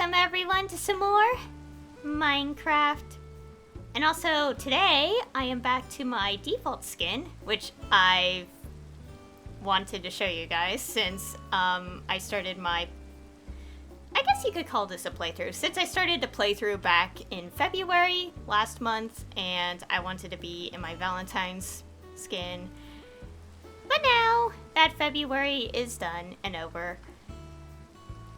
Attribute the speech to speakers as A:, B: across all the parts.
A: Welcome everyone to some more Minecraft. And also today I am back to my default skin, which I've wanted to show you guys since I started my, I guess you could call this a playthrough, since I started the playthrough back in February last month, and I wanted to be in my Valentine's skin. But now that February is done and over,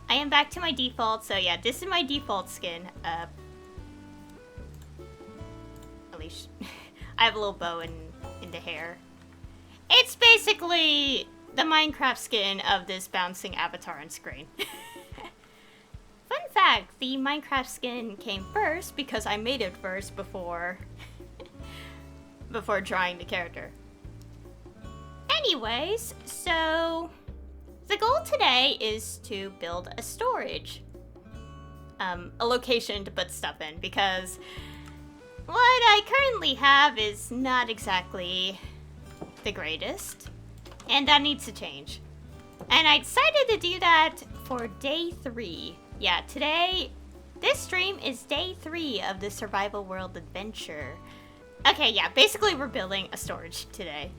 A: I am back to my default, so yeah, this is my default skin. At least I have a little bow in the hair. It's basically the Minecraft skin of this bouncing avatar on screen. Fun fact, the Minecraft skin came first because I made it first before drawing the character. Anyways, so the goal today is to build a storage. A location to put stuff in, because what I currently have is not exactly the greatest, and that needs to change. And I decided to do that for day 3. Yeah, today, this stream is day 3 of the Survival World adventure. Okay, yeah, basically we're building a storage today.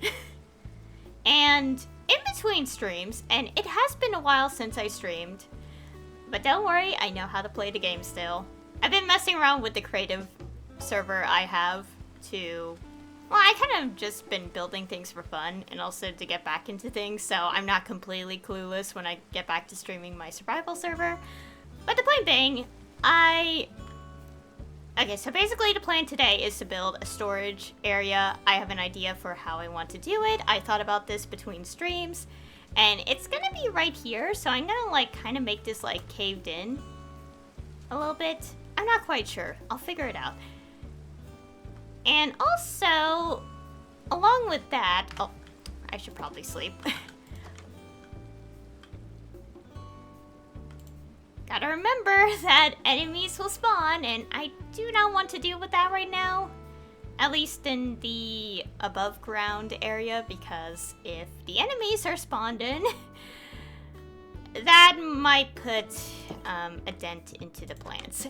A: And in between streams, and it has been a while since I streamed, but don't worry, I know how to play the game still. I've been messing around with the creative server I have to, well, I kind of just been building things for fun and also to get back into things, so I'm not completely clueless when I get back to streaming my survival server. But the point being, okay, so basically the plan today is to build a storage area. I have an idea for how I want to do it. I thought about this between streams, and it's gonna be right here, so I'm gonna like kind of make this like caved in a little bit. I'm not quite sure. I'll figure it out. And also, along with that, oh, I should probably sleep. Gotta remember that enemies will spawn, and I do not want to deal with that right now. At least in the above ground area, because if the enemies are spawned in, that might put a dent into the plants.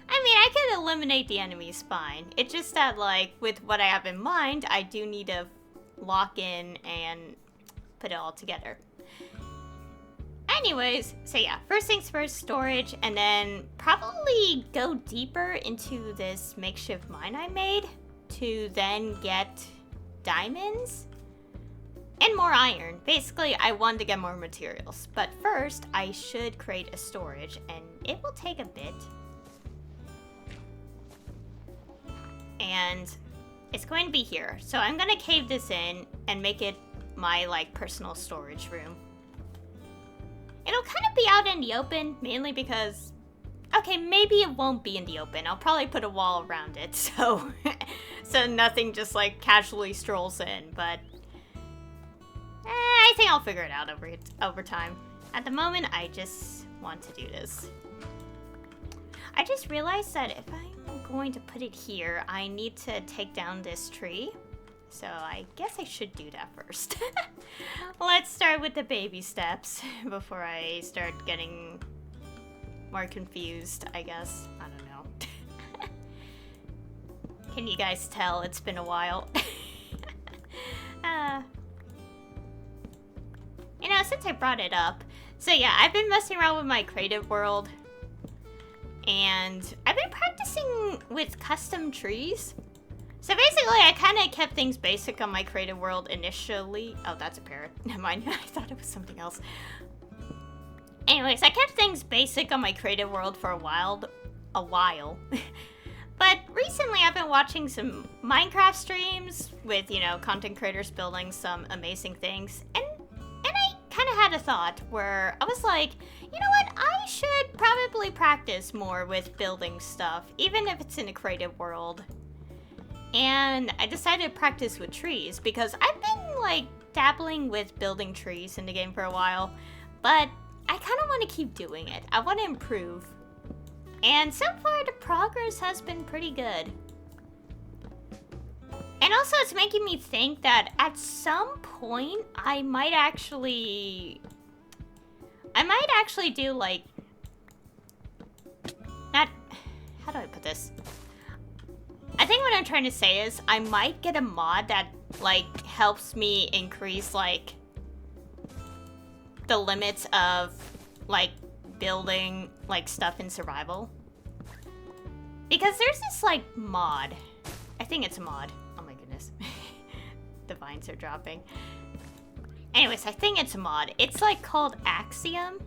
A: I mean, I could eliminate the enemies fine. It's just that, like, with what I have in mind, I do need to lock in and put it all together. Anyways, so yeah, first things first, storage, and then probably go deeper into this makeshift mine I made to then get diamonds and more iron. Basically, I wanted to get more materials, but first I should create a storage, and it will take a bit. And it's going to be here, so I'm gonna cave this in and make it my like personal storage room. It'll kind of be out in the open, mainly because, okay, maybe it won't be in the open. I'll probably put a wall around it, so so nothing just like casually strolls in, but I think I'll figure it out over time. At the moment, I just want to do this. I just realized that if I'm going to put it here, I need to take down this tree. So I guess I should do that first. Let's start with the baby steps before I start getting more confused, I guess. I don't know. Can you guys tell it's been a while? You know, since I brought it up. So yeah, I've been messing around with my creative world. And I've been practicing with custom trees. So basically, I kind of kept things basic on my creative world initially. Oh, that's a parrot. Never mind. I thought it was something else. Anyways, I kept things basic on my creative world for a while. But recently, I've been watching some Minecraft streams with, you know, content creators building some amazing things. And I kind of had a thought where I was like, you know what? I should probably practice more with building stuff, even if it's in a creative world. And I decided to practice with trees because I've been like dabbling with building trees in the game for a while, but I kind of want to keep doing it. I want to improve. And so far the progress has been pretty good. And also it's making me think that at some point I might actually do like how do I put this? I think what I'm trying to say is I might get a mod that, like, helps me increase, like, the limits of, like, building, like, stuff in survival. Because there's this, like, mod. I think it's a mod. Oh my goodness. The vines are dropping. Anyways, I think it's a mod. It's, like, called Axiom.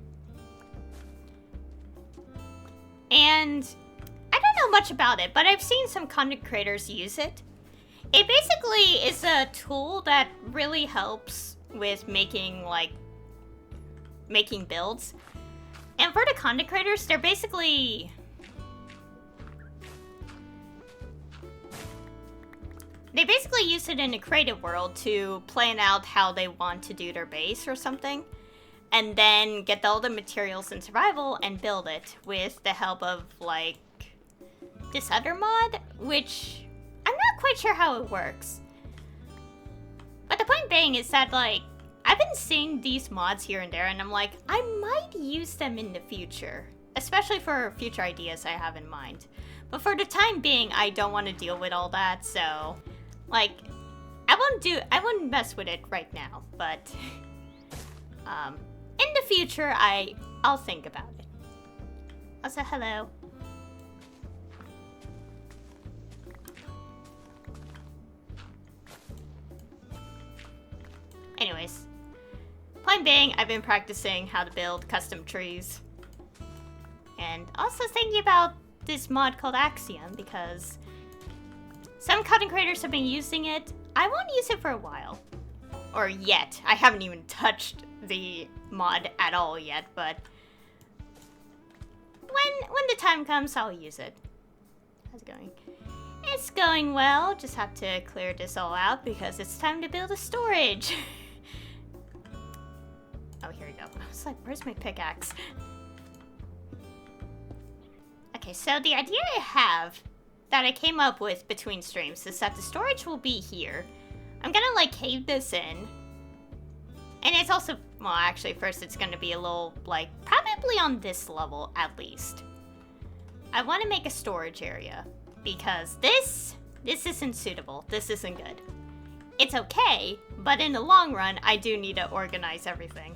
A: And I don't know much about it, but I've seen some content creators use it. It basically is a tool that really helps with making, like, making builds. And for the content creators, they're basically... They basically use it in a creative world to plan out how they want to do their base or something. And then get all the materials in survival and build it with the help of, like, this other mod, which I'm not quite sure how it works. But the point being is that, like, I've been seeing these mods here and there, and I'm like, I might use them in the future. Especially for future ideas I have in mind. But for the time being, I don't want to deal with all that, so... Like, I wouldn't mess with it right now, but... in the future, I'll think about it. Also, hello. Anyways, point being, I've been practicing how to build custom trees. And also thinking about this mod called Axiom, because some content creators have been using it. I won't use it for a while. Or yet. I haven't even touched the mod at all yet, but when the time comes, I'll use it. How's it going? It's going well. Just have to clear this all out because it's time to build a storage. Oh, here we go. I was like, where's my pickaxe? Okay, so the idea I have that I came up with between streams is that the storage will be here. I'm gonna, like, cave this in. And it's also, well, actually, first it's gonna be a little, like, probably on this level, at least. I want to make a storage area, because this isn't suitable. This isn't good. It's okay, but in the long run, I do need to organize everything.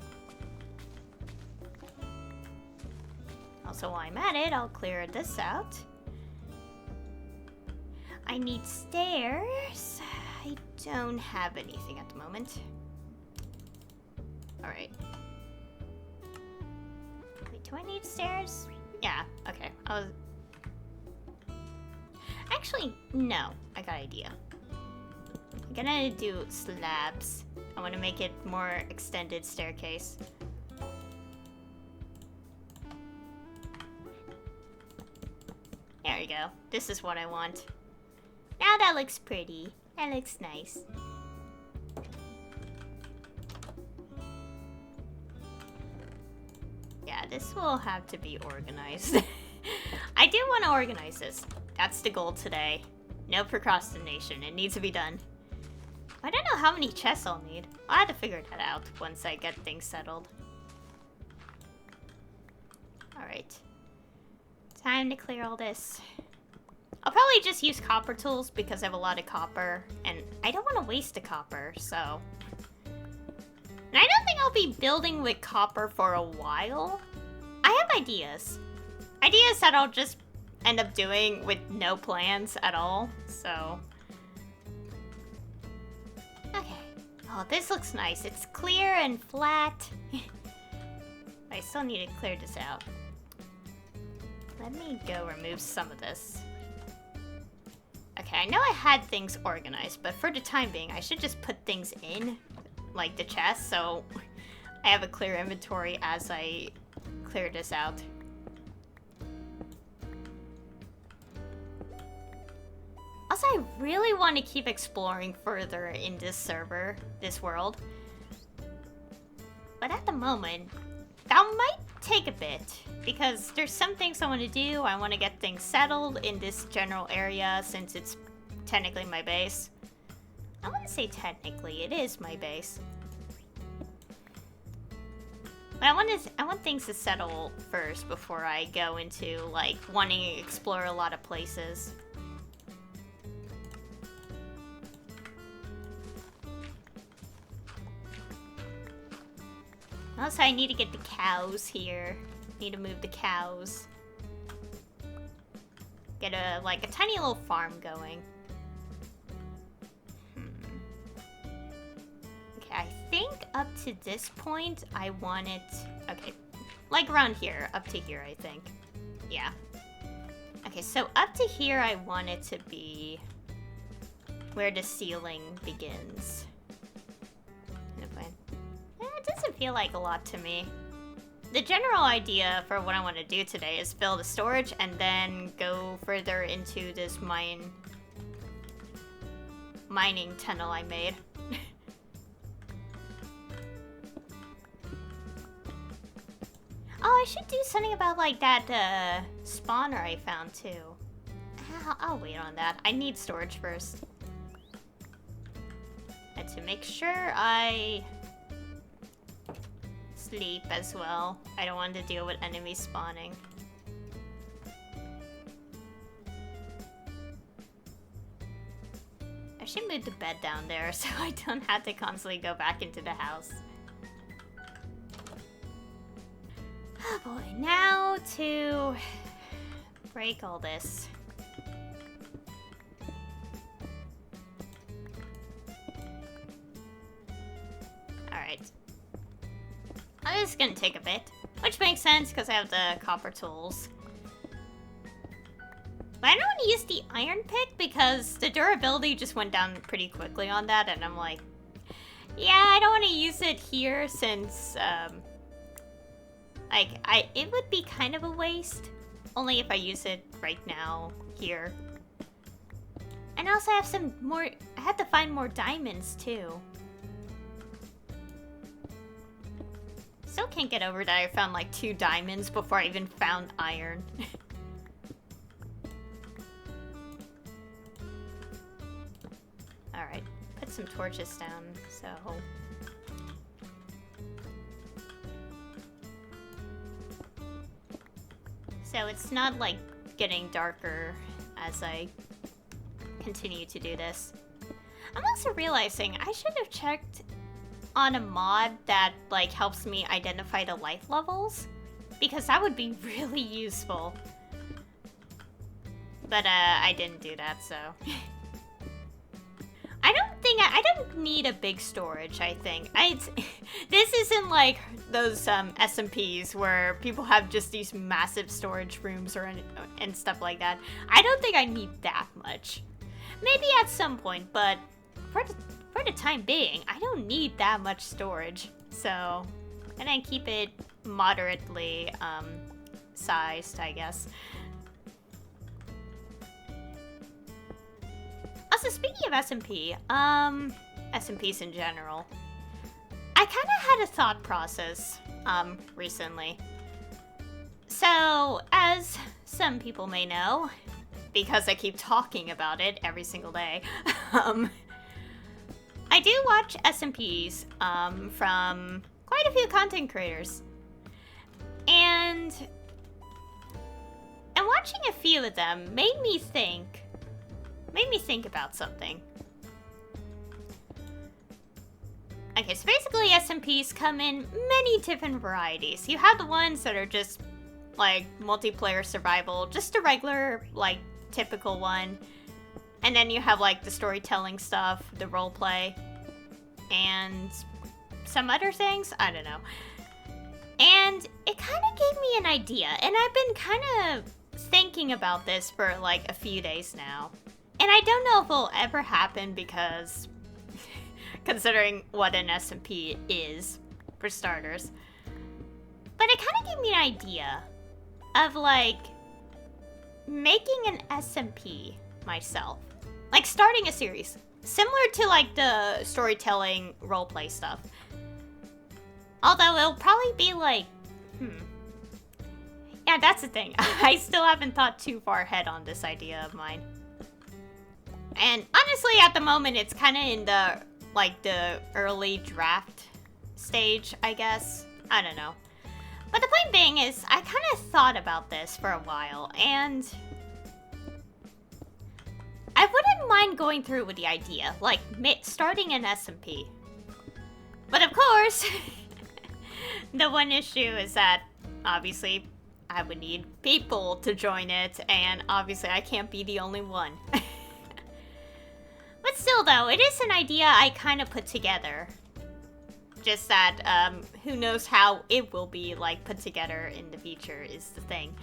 A: Also, while I'm at it, I'll clear this out. I need stairs. I don't have anything at the moment. Alright. Wait, do I need stairs? Yeah, okay. Actually, no. I got an idea. I'm gonna do slabs. I want to make it more extended staircase. There we go. This is what I want. Now that looks pretty. That looks nice. Yeah, this will have to be organized. I do want to organize this. That's the goal today. No procrastination. It needs to be done. I don't know how many chests I'll need. I'll have to figure that out once I get things settled. Alright. Time to clear all this. I'll probably just use copper tools because I have a lot of copper. And I don't want to waste the copper, so... And I don't think I'll be building with copper for a while. I have ideas. Ideas that I'll just end up doing with no plans at all, so... Okay. Oh, this looks nice. It's clear and flat. I still need to clear this out. Let me go remove some of this. Okay, I know I had things organized, but for the time being, I should just put things in, like the chest, so I have a clear inventory as I clear this out. Also, I really want to keep exploring further in this server, this world. But at the moment, that might take a bit, because there's some things I want to do. I want to get things settled in this general area, since it's technically my base. I wouldn't say technically, it is my base. But I want things to settle first before I go into, like, wanting to explore a lot of places. Also, I need to get the cows here. Need to move the cows. Get a tiny little farm going. Okay, I think up to this point, I want it... Okay, like around here. Up to here, I think. Yeah. Okay, so up to here, I want it to be where the ceiling begins. It doesn't feel like a lot to me. The general idea for what I want to do today is build a storage and then go further into this mining tunnel I made. Oh, I should do something about like that spawner I found too. I'll wait on that. I need storage first. And to make sure I sleep as well. I don't want to deal with enemies spawning. I should move the bed down there so I don't have to constantly go back into the house. Oh boy, now to break all this. Alright. This is gonna take a bit, which makes sense because I have the copper tools. But I don't want to use the iron pick because the durability just went down pretty quickly on that, and I'm like, yeah, I don't want to use it here since, it would be kind of a waste. Only if I use it right now, here. And also I have some more, I had to find more diamonds too. Still can't get over that I found like 2 diamonds before I even found iron. Alright, put some torches down, so... So it's not like getting darker as I continue to do this. I'm also realizing I should have checked on a mod that like helps me identify the life levels, because that would be really useful. But I didn't do that, so I don't need a big storage, I think. This isn't like those SMPs where people have just these massive storage rooms and stuff like that. I don't think I need that much. Maybe at some point, but for the time being, I don't need that much storage. So, and I keep it moderately sized, I guess. Also, speaking of SMP, SMPs in general, I kind of had a thought process recently. So, as some people may know, because I keep talking about it every single day, I do watch SMPs from quite a few content creators. And watching a few of them made me think about something. Okay, so basically SMPs come in many different varieties. You have the ones that are just like multiplayer survival, just a regular, like, typical one. And then you have like the storytelling stuff, the roleplay, and some other things, I don't know. And it kind of gave me an idea, and I've been kind of thinking about this for like a few days now. And I don't know if it'll ever happen because, considering what an SMP is, for starters. But it kind of gave me an idea of like making an SMP myself. Like starting a series. Similar to like the storytelling roleplay stuff. Although it'll probably be like, yeah, that's the thing. I still haven't thought too far ahead on this idea of mine. And honestly, at the moment, it's kind of in the, like, the early draft stage, I guess. I don't know. But the point being is, I kind of thought about this for a while, and I wouldn't mind going through with the idea, like starting an SMP. But of course, the one issue is that, obviously, I would need people to join it, and obviously I can't be the only one. But still though, it is an idea I kind of put together. Just that, who knows how it will be, like, put together in the future is the thing.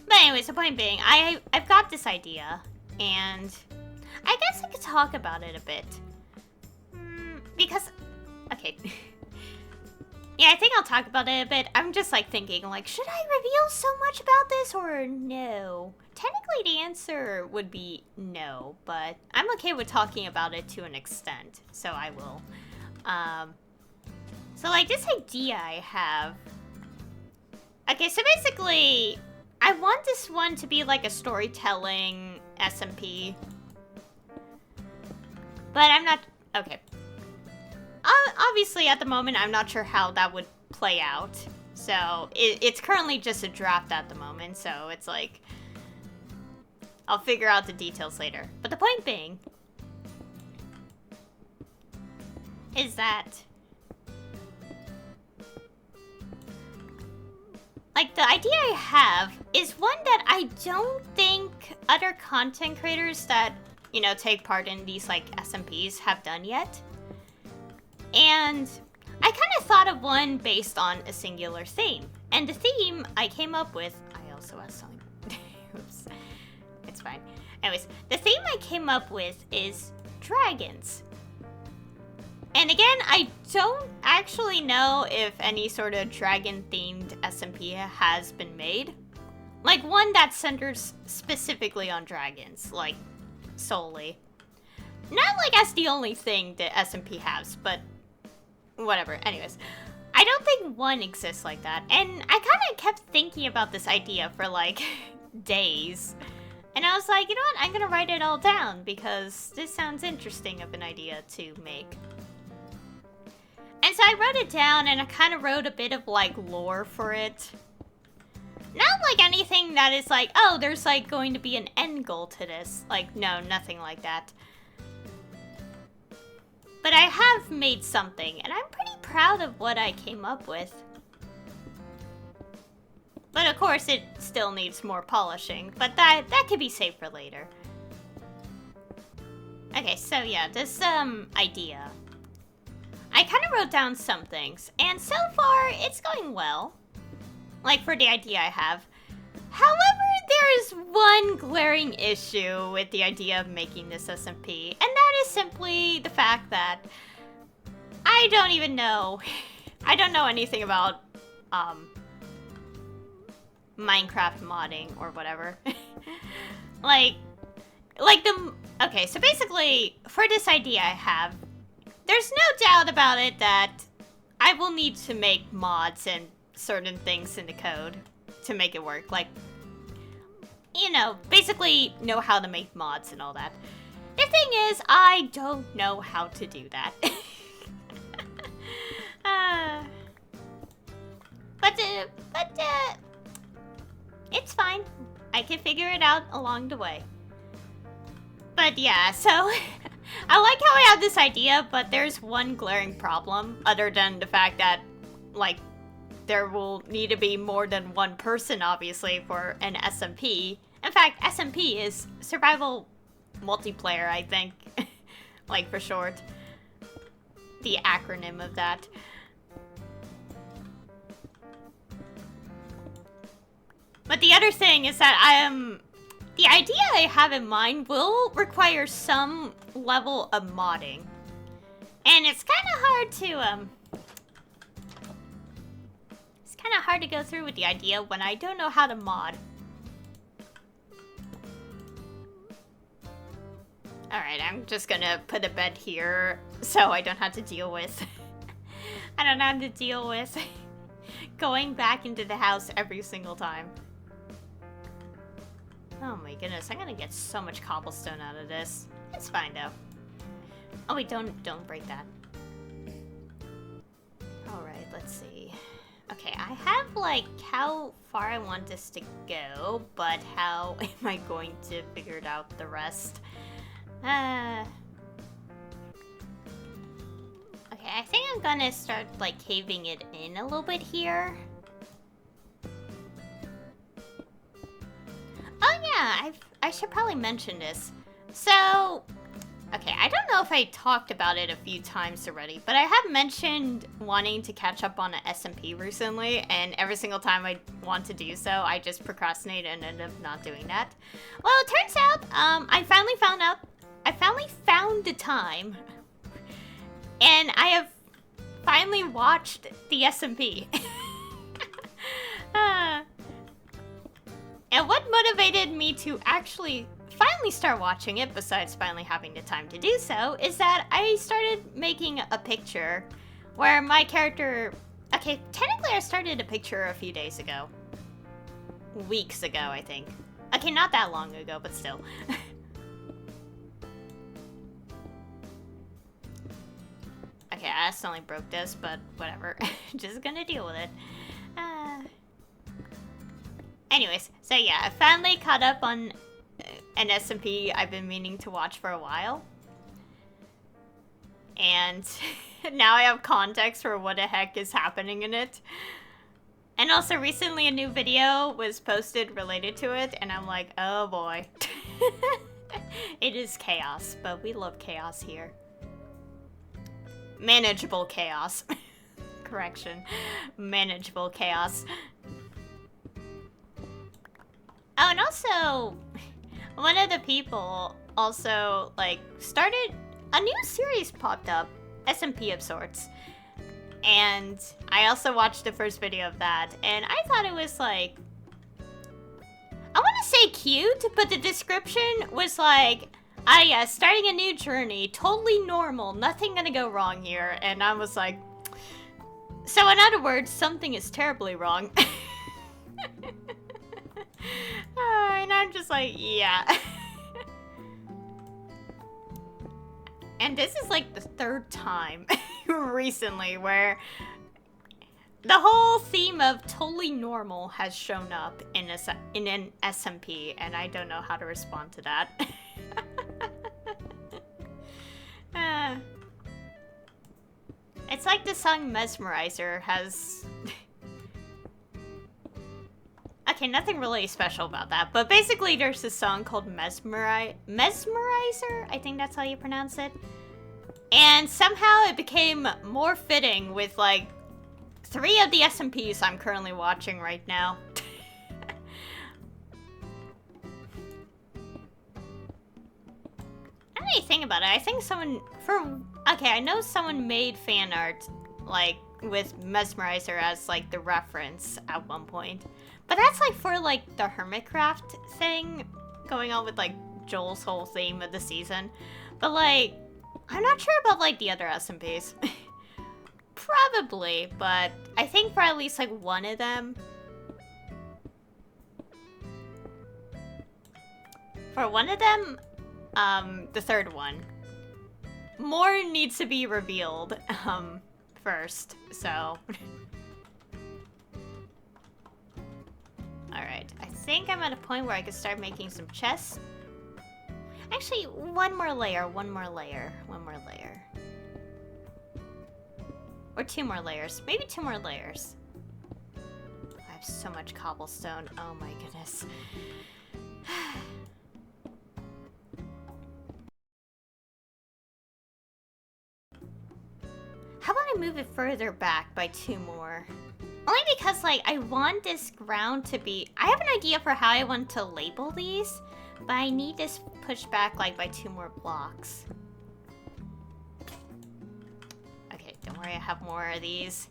A: But anyways, the point being, I've got this idea, and I guess I could talk about it a bit. Because, okay. Yeah, I think I'll talk about it a bit. I'm just, like, thinking, like, should I reveal so much about this, or no? Technically, the answer would be no, but I'm okay with talking about it to an extent, so I will. So, like, this idea I have... Okay, so basically, I want this one to be, like, a storytelling SMP. But I'm not... Okay. Obviously, at the moment, I'm not sure how that would play out. So, it's currently just a draft at the moment, so it's like... I'll figure out the details later. But the point being... is that... like, the idea I have is one that I don't think other content creators that, you know, take part in these, like, SMPs have done yet. And I kind of thought of one based on a singular theme. And the theme I came up with... I also have something... Oops. It's fine. Anyways, the theme I came up with is dragons. And again, I don't actually know if any sort of dragon-themed SMP has been made. Like, one that centers specifically on dragons, like, solely. Not like as the only thing that SMP has, but whatever. Anyways, I don't think one exists like that. And I kind of kept thinking about this idea for, like, days. And I was like, you know what, I'm gonna write it all down, because this sounds interesting of an idea to make. And so I wrote it down, and I kind of wrote a bit of, like, lore for it. Not like anything that is like, oh, there's, like, going to be an end goal to this. Like, no, nothing like that. But I have made something, and I'm pretty proud of what I came up with. But of course, it still needs more polishing, but that could be saved for later. Okay, so yeah, this, idea. I kind of wrote down some things, and so far, it's going well. Like, for the idea I have. However, there is one glaring issue with the idea of making this SMP, and that is simply the fact that I don't even know. I don't know anything about, Minecraft modding or whatever. Okay, so basically, for this idea I have, there's no doubt about it that I will need to make mods and certain things in the code to make it work. Like, you know, basically know how to make mods and all that. The thing is, I don't know how to do that. But it's fine. I can figure it out along the way. But yeah, so I like how I have this idea, but there's one glaring problem, other than the fact that, like, there will need to be more than one person, obviously, for an SMP. In fact, SMP is Survival Multiplayer, I think. Like, for short. The acronym of that. But the other thing is that the idea I have in mind will require some level of modding. And it's kind of hard to, it's kind of hard to go through with the idea when I don't know how to mod. Alright, I'm just gonna put a bed here so I don't have to deal with... I don't have to deal with going back into the house every single time. Oh my goodness, I'm gonna get so much cobblestone out of this. It's fine though. Oh wait, don't break that. Alright. let's see. Okay, I have like how far I want this to go, but how am I going to figure it out the rest? Okay, I think I'm gonna start like caving it in a little bit here. Oh yeah, I should probably mention this. So, okay, I don't know if I talked about it a few times already, but I have mentioned wanting to catch up on an SMP recently, and every single time I want to do so, I just procrastinate and end up not doing that. Well, it turns out, I finally found the time, and I have finally watched the SMP. And what motivated me to actually finally start watching it, besides finally having the time to do so, is that I started making a picture where my character... Okay, technically I started a picture a few days ago. Weeks ago, I think. Okay, not that long ago, but still. Okay, I accidentally broke this, but whatever. Just gonna deal with it. Anyways, so yeah, I finally caught up on an SMP I've been meaning to watch for a while. And now I have context for what the heck is happening in it. And also recently a new video was posted related to it, and I'm like, oh boy. It is chaos, but we love chaos here. Manageable chaos. Correction. Manageable chaos. Oh, and also, one of the people also, like, started a new series popped up, SMP of sorts. And I also watched the first video of that, and I thought it was, like, I want to say cute, but the description was like, ah yeah, starting a new journey, totally normal, nothing gonna go wrong here. And I was like, so in other words, something is terribly wrong. And I'm just like, yeah. And this is like the third time recently where the whole theme of totally normal has shown up in an SMP, and I don't know how to respond to that. It's like the song Mesmerizer has... Okay, nothing really special about that, but basically there's this song called Mesmerizer? I think that's how you pronounce it. And somehow it became more fitting with, like, 3 of the SMPs I'm currently watching right now. I don't really think about it. I think someone... Okay, I know someone made fan art, like, with Mesmerizer as, like, the reference at one point. But that's, like, for, like, the Hermitcraft thing going on with, like, Joel's whole theme of the season. But, like, I'm not sure about, like, the other SMPs. Probably, but I think for at least, like, one of them. For one of them, the third one. More needs to be revealed, first, so... Alright, I think I'm at a point where I could start making some chests. Actually, one more layer. Or 2 more layers. Maybe 2 more layers. I have so much cobblestone. Oh my goodness. How about I move it further back by 2 more? Only because, like, I want this ground to be... I have an idea for how I want to label these, but I need this pushed back, like, by 2 more blocks. Okay, don't worry, I have more of these.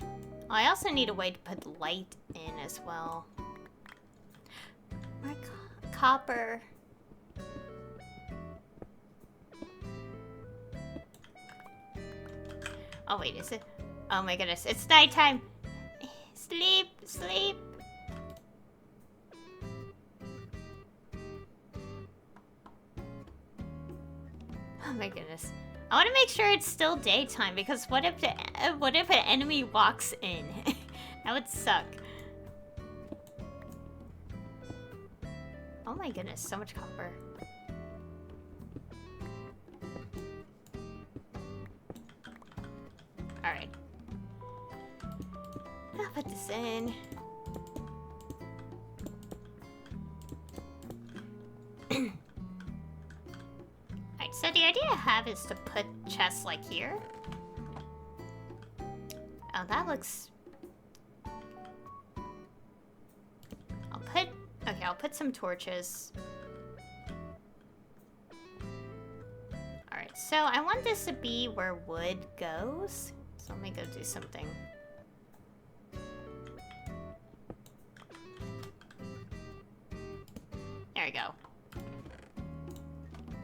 A: Oh, I also need a way to put light in as well. More copper. Oh wait, is it? Oh my goodness, it's nighttime. Sleep, sleep. my goodness. I want to make sure it's still daytime because what if an enemy walks in? That would suck. Oh my goodness, so much copper. Alright. I'll put this in. Alright, so the idea I have is to put chests like here. Oh, that looks... I'll put some torches. Alright, so I want this to be where wood goes. So let me go do something. There we go.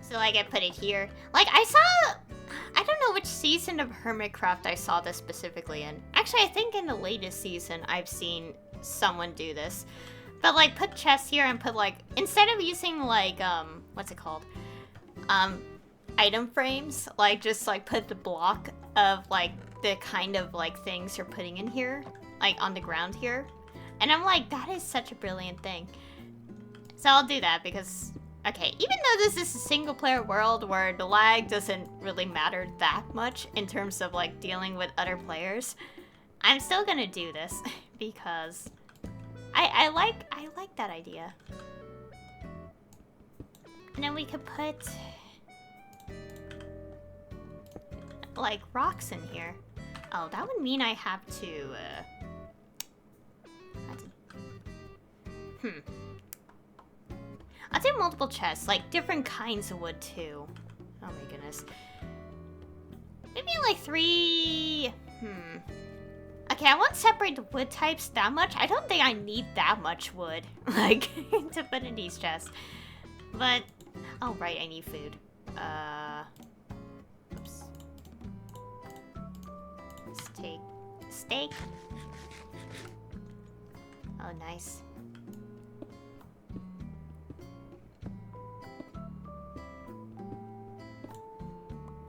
A: So like I put it here. Like I don't know which season of Hermitcraft I saw this specifically in. Actually, I think in the latest season I've seen someone do this. But like put chests here and put like, instead of using like, what's it called? Item frames, like just like put the block of like the kind of like things you're putting in here, like on the ground here. And I'm like, that is such a brilliant thing. So I'll do that because, okay, even though this is a single player world where the lag doesn't really matter that much in terms of like dealing with other players, I'm still gonna do this because I like that idea. And then we could put like rocks in here. Oh, that would mean I have to I'll do multiple chests, like different kinds of wood too. Oh my goodness. Maybe like 3. Okay, I won't separate the wood types that much. I don't think I need that much wood, like, to put in these chests. But, oh right, I need food. Oops. Let's take steak. Oh, nice.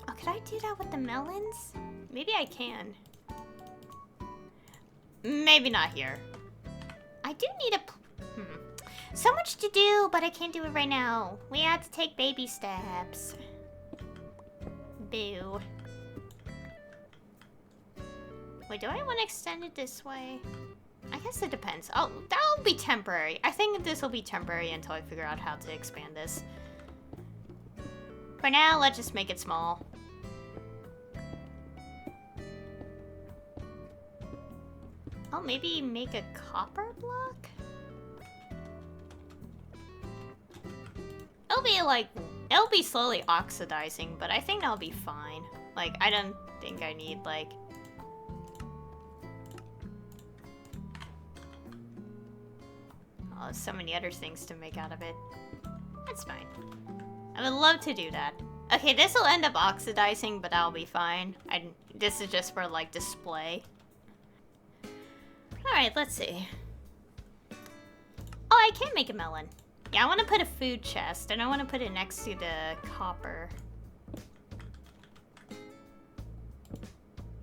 A: Oh, could I do that with the melons? Maybe I can. Maybe not here. I do need a... So much to do, but I can't do it right now. We have to take baby steps. Boo. Wait, do I want to extend it this way? I guess it depends. Oh, that'll be temporary. I think this will be temporary until I figure out how to expand this. For now, let's just make it small. Oh, maybe make a copper block? It'll be slowly oxidizing, but I think that'll be fine. Like, I don't think I need, like... Oh, so many other things to make out of it. That's fine. I would love to do that. Okay, this will end up oxidizing, but that'll be fine. This is just for, like, display. Alright, let's see. Oh, I can make a melon. Yeah, I want to put a food chest, and I want to put it next to the copper.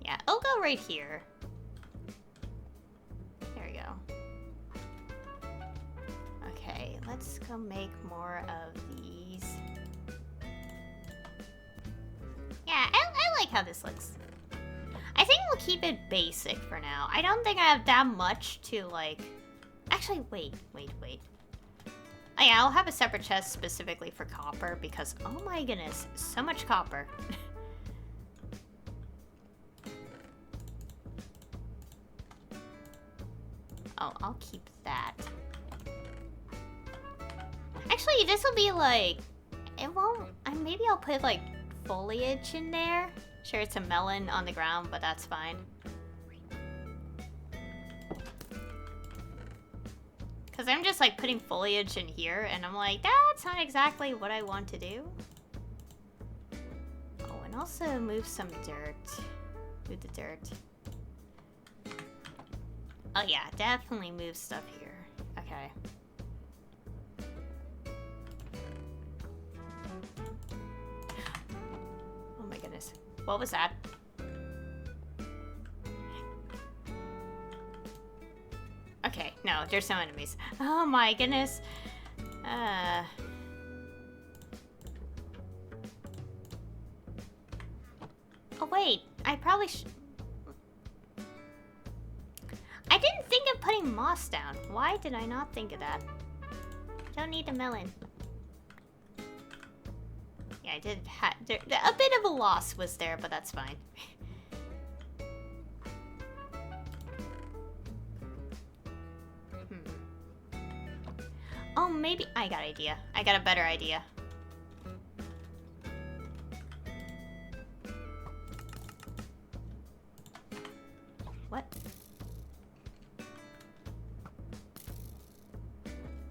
A: Yeah, it'll go right here. There we go. Okay, let's go make more of these. Yeah, I like how this looks. I think we'll keep it basic for now. I don't think I have that much to, like... Actually, wait. Oh yeah, I'll have a separate chest specifically for copper because, oh my goodness, so much copper. Oh, I'll keep that. Actually, this will be like... It won't... Maybe I'll put, like, foliage in there. Sure, it's a melon on the ground, but that's fine. Because I'm just like putting foliage in here, and I'm like, that's not exactly what I want to do. Oh, and also move some dirt. Move the dirt. Oh yeah, definitely move stuff here. Okay. What was that? Okay, no, there's no enemies. Oh my goodness. Oh wait, I probably should... I didn't think of putting moss down. Why did I not think of that? Don't need a melon. Yeah, I did have... A bit of a loss was there, but that's fine. Oh, maybe... I got an idea. I got a better idea. What?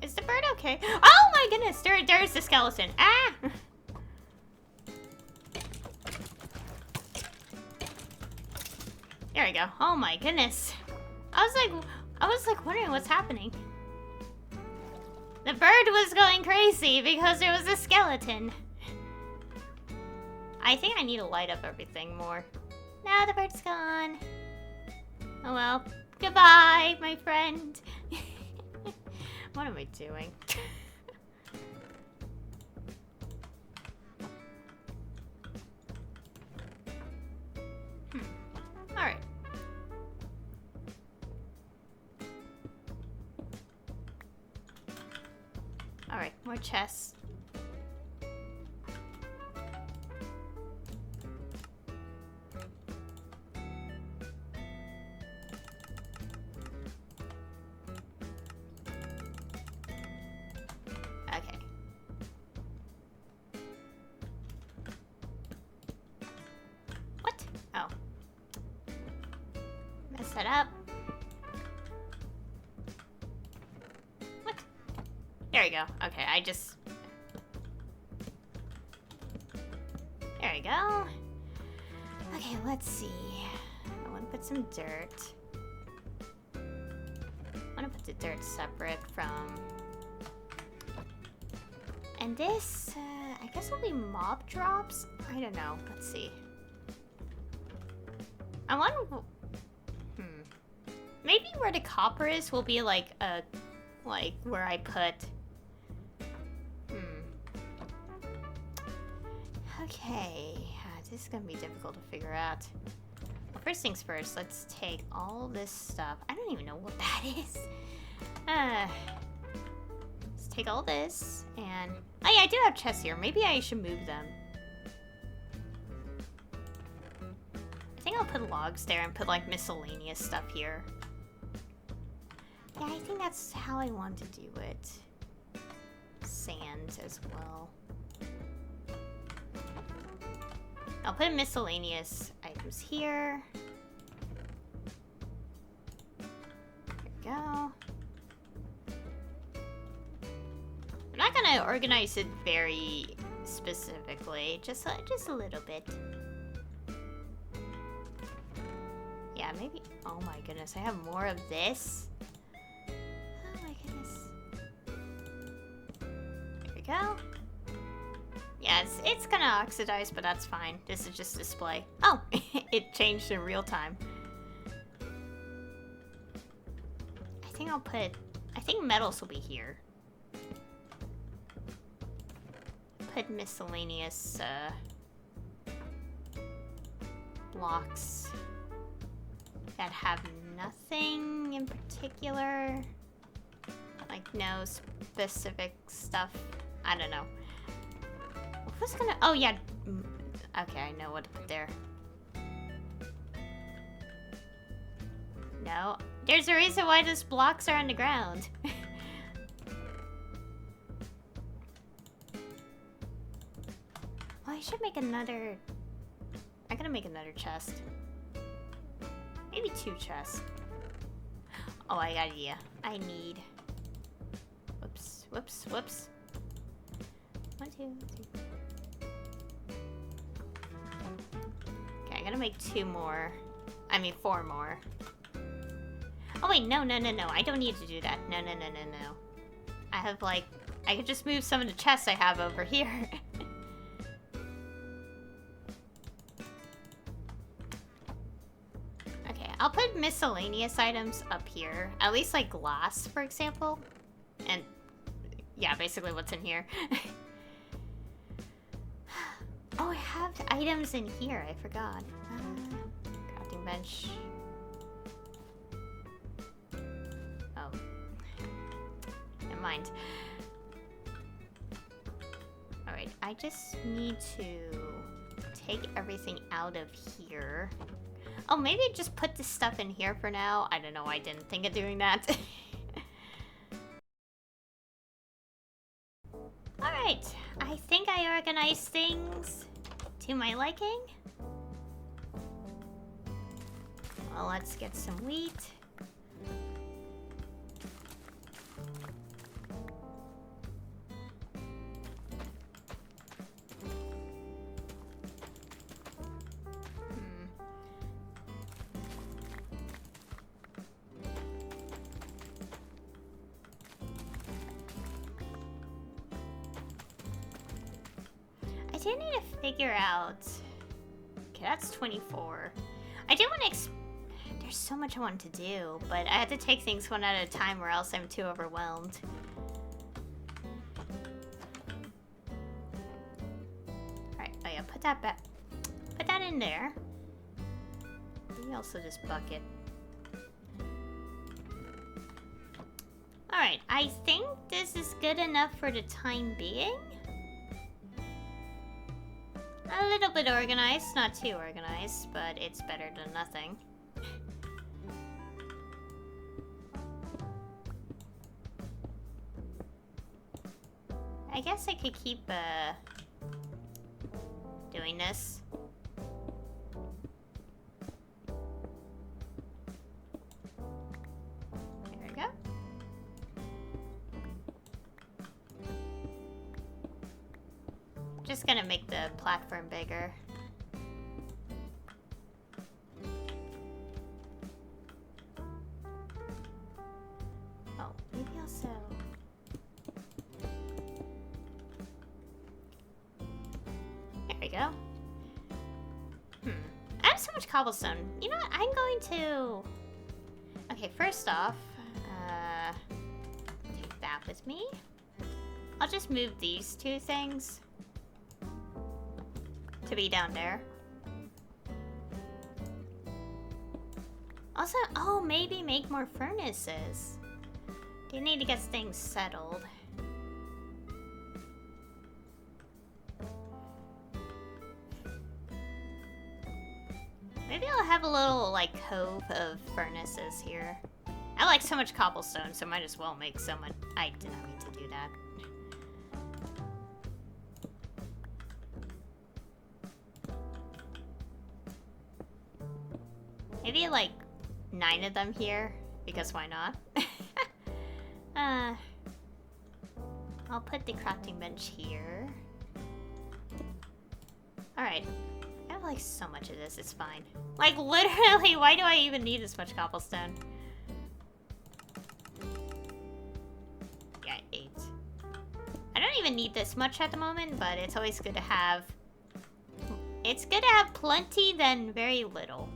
A: Is the bird okay? Oh my goodness! There's the skeleton. Ah! There we go. Oh my goodness. I was like wondering what's happening. The bird was going crazy because there was a skeleton. I think I need to light up everything more. Now the bird's gone. Oh well. Goodbye, my friend. What am I doing? Alright. Alright, more chests. Okay. What? Oh. Mess that up. What? There we go. Okay, I just... There we go. Okay, let's see. I want to put some dirt. I want to put the dirt separate from... And this, I guess will be mob drops? I don't know. Let's see. I want to... Maybe where the copper is will be like a... Like, where I put... Okay. This is gonna be difficult to figure out. Well, first things first, let's take all this stuff. I don't even know what that is. Let's take all this and... Oh yeah, I do have chests here. Maybe I should move them. I think I'll put logs there and put like miscellaneous stuff here. Yeah, I think that's how I want to do it. Sand as well. I'll put miscellaneous items here. There we go. I'm not gonna organize it very specifically, just a little bit. Yeah, maybe. Oh my goodness, I have more of this. Oh my goodness. There we go. Yeah, it's gonna oxidize, but that's fine. This is just display. Oh, it changed in real time. I think metals will be here. Put miscellaneous blocks that have nothing in particular. Like no specific stuff. I don't know. What's gonna... Oh, yeah. Okay, I know what to put there. No. There's a reason why those blocks are on the ground. Well, I should make another... I'm gonna make another chest. Maybe 2 chests. Oh, I got an idea. I need... Whoops, whoops, whoops. 1, 2, 3. Okay, I'm gonna make 2 more. I mean 4 more. Oh wait, no. I don't need to do that. No. I have like... I could just move some of the chests I have over here. Okay, I'll put miscellaneous items up here. At least like glass, for example. And yeah, basically what's in here. Oh, I have items in here. I forgot. Crafting bench. Oh. Never mind. Alright, I just need to take everything out of here. Oh, maybe just put this stuff in here for now. I don't know, I didn't think of doing that. Alright, I think I organized things to my liking. Well, let's get some wheat. I do need to figure out... Okay, that's 24. I do want to there's so much I want to do, but I have to take things one at a time or else I'm too overwhelmed. Alright, oh yeah, put that back. Put that in there. Maybe also just bucket. Alright, I think this is good enough for the time being. A little bit organized, not too organized, but it's better than nothing. I guess I could keep doing this. There we go. Just gonna make the platform bigger. Oh, maybe also... There we go. I have so much cobblestone. You know what? I'm going to... Okay, first off, take that with me. I'll just move these two things to be down there. Also, oh, maybe make more furnaces. Do need to get things settled. Maybe I'll have a little, like, cove of furnaces here. I like so much cobblestone, so might as well make so much. I did not mean to do that. Maybe, like, 9 of them here, because why not? I'll put the crafting bench here. Alright. I have, like, so much of this, it's fine. Like, literally, why do I even need this much cobblestone? Yeah, 8. I don't even need this much at the moment, but it's always good to have... It's good to have plenty than very little.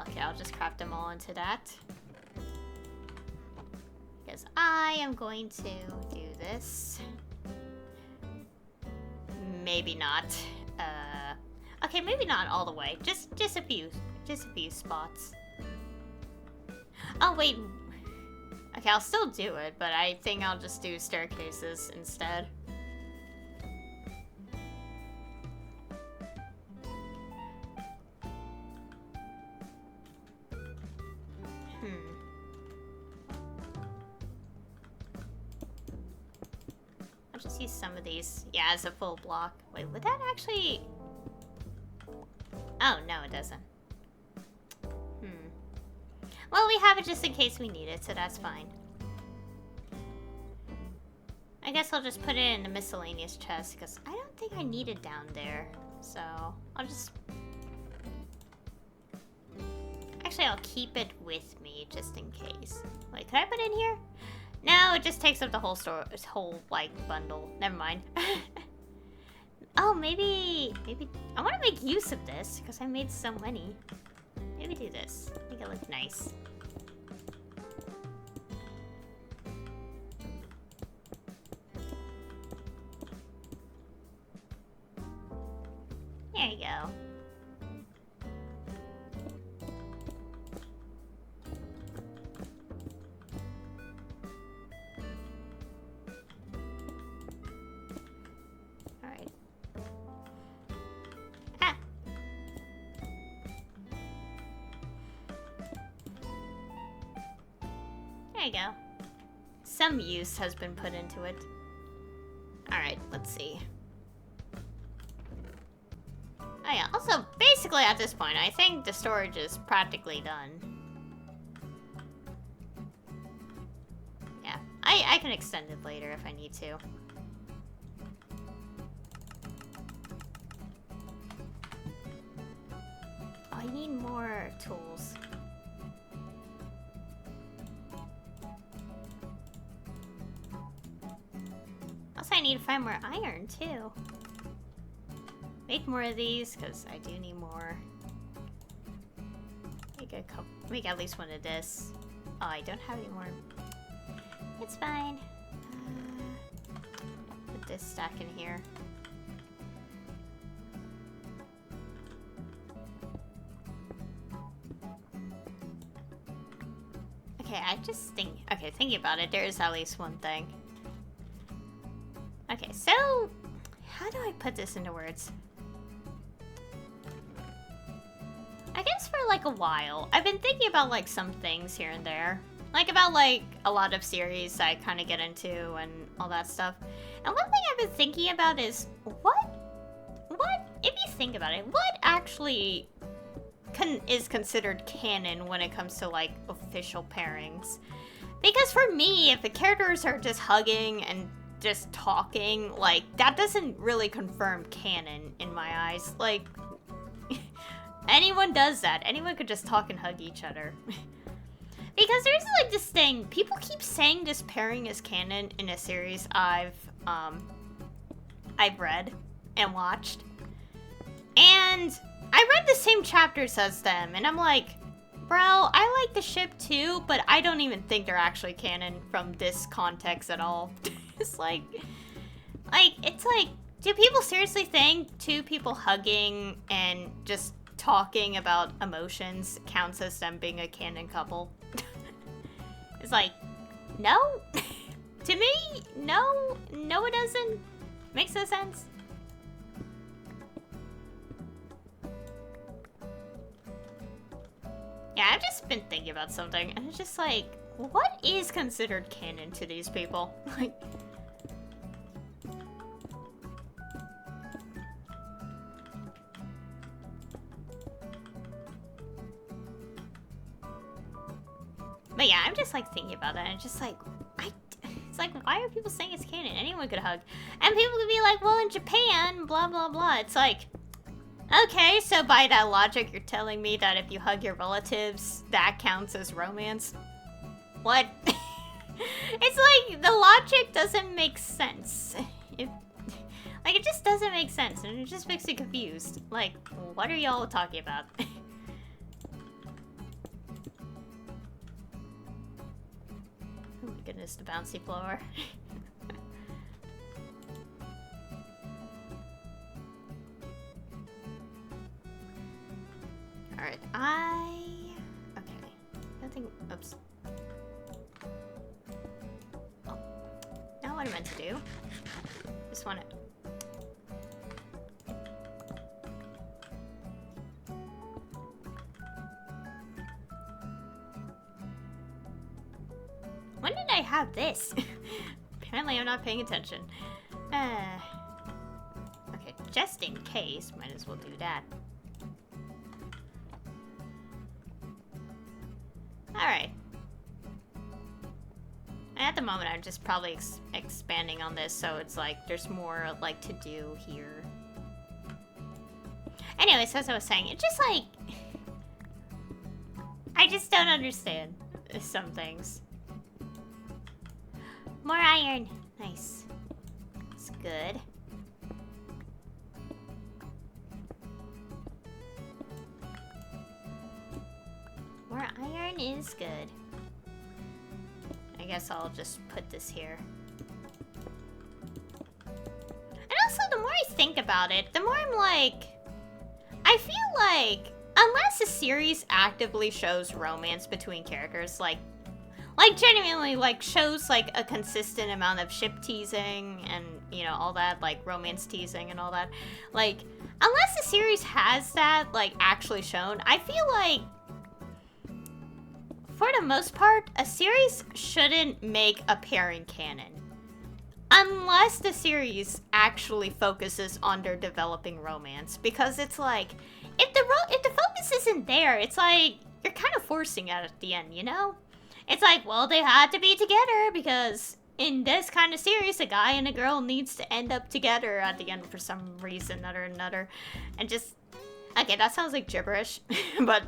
A: Okay, I'll just craft them all into that. Because I am going to do this. Maybe not. Okay, maybe not all the way. Just a few spots. Oh wait. Okay, I'll still do it, but I think I'll just do staircases instead. I'll just use some of these, yeah, as a full block. Wait, would that actually... Oh, no, it doesn't. Well, we have it just in case we need it, so that's fine. I guess I'll just put it in the miscellaneous chest, because I don't think I need it down there. So, I'll just... Actually, I'll keep it with me, just in case. Wait, could I put it in here? No, it just takes up the whole store, this whole like bundle. Never mind. Oh, maybe I want to make use of this because I made so many. Maybe do this. Make it look nice. There you go. There you go. Some use has been put into it. Alright, let's see. Oh yeah, also, basically at this point, I think the storage is practically done. Yeah, I can extend it later if I need to. Oh, I need more tools. Also, I need to find more iron, too. Make more of these, because I do need more. Make a couple, make at least one of this. Oh, I don't have any more. It's fine. Put this stack in here. Okay, I just think, okay, thinking about it, there is at least one thing. Okay, so how do I put this into words? I guess for like a while, I've been thinking about like some things here and there. Like about like a lot of series I kind of get into and all that stuff. And one thing I've been thinking about is if you think about it, what actually is considered canon when it comes to like official pairings? Because for me, if the characters are just hugging and just talking, like, that doesn't really confirm canon in my eyes. Like, anyone does that. Anyone could just talk and hug each other. Because there's like this thing, people keep saying this pairing is canon in a series I've read and watched. And I read the same chapters as them, and I'm like, bro, I like the ship too, but I don't even think they're actually canon from this context at all. It's like, it's like, do people seriously think two people hugging and just talking about emotions counts as them being a canon couple? It's like, no. To me, no, it doesn't. Makes no sense. Yeah, I've just been thinking about something, and it's just like, what is considered canon to these people? Like, but yeah, I'm just like thinking about that, and it's just like, it's like, why are people saying it's canon? Anyone could hug. And people could be like, well, in Japan, blah, blah, blah. It's like, okay, so by that logic, you're telling me that if you hug your relatives, that counts as romance? What? It's like, the logic doesn't make sense. Like, it just doesn't make sense, and it just makes me confused. Like, what are y'all talking about? Oh my goodness, the bouncy floor. Alright, okay. Nothing, oops. Oh, not what I meant to do. Just want to... When did I have this? Apparently I'm not paying attention. Okay, just in case, might as well do that. Alright. At the moment, I'm just probably expanding on this, so it's like, there's more, like, to do here. Anyways, as I was saying, it's just like... I just don't understand some things. More iron. Nice. It's good. More iron is good. I guess I'll just put this here. And also, the more I think about it, the more I'm like... I feel like, unless a series actively shows romance between characters, like genuinely, like, shows, like, a consistent amount of ship teasing and, you know, all that, like, romance teasing and all that, like, unless the series has that, like, actually shown, I feel like, for the most part, a series shouldn't make a pairing canon. Unless the series actually focuses on their developing romance. Because it's like, if the focus isn't there, it's like, you're kind of forcing it at the end, you know? It's like, well, they had to be together because in this kind of series, a guy and a girl needs to end up together at the end for some reason or another. And just... Okay, that sounds like gibberish, but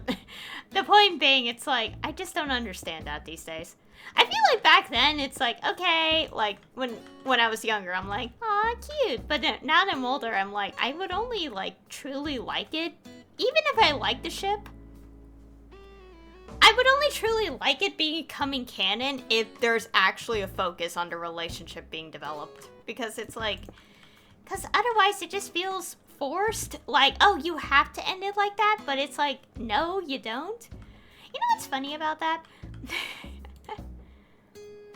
A: the point being, it's like, I just don't understand that these days. I feel like back then, it's like, okay, like, when I was younger, I'm like, aw, cute, but then, now that I'm older, I'm like, I would only, like, truly like it, even if I like the ship, I would only truly like it becoming canon if there's actually a focus on the relationship being developed, because it's like, because otherwise it just feels forced, like, oh, you have to end it like that, but it's like, no, you don't. You know what's funny about that?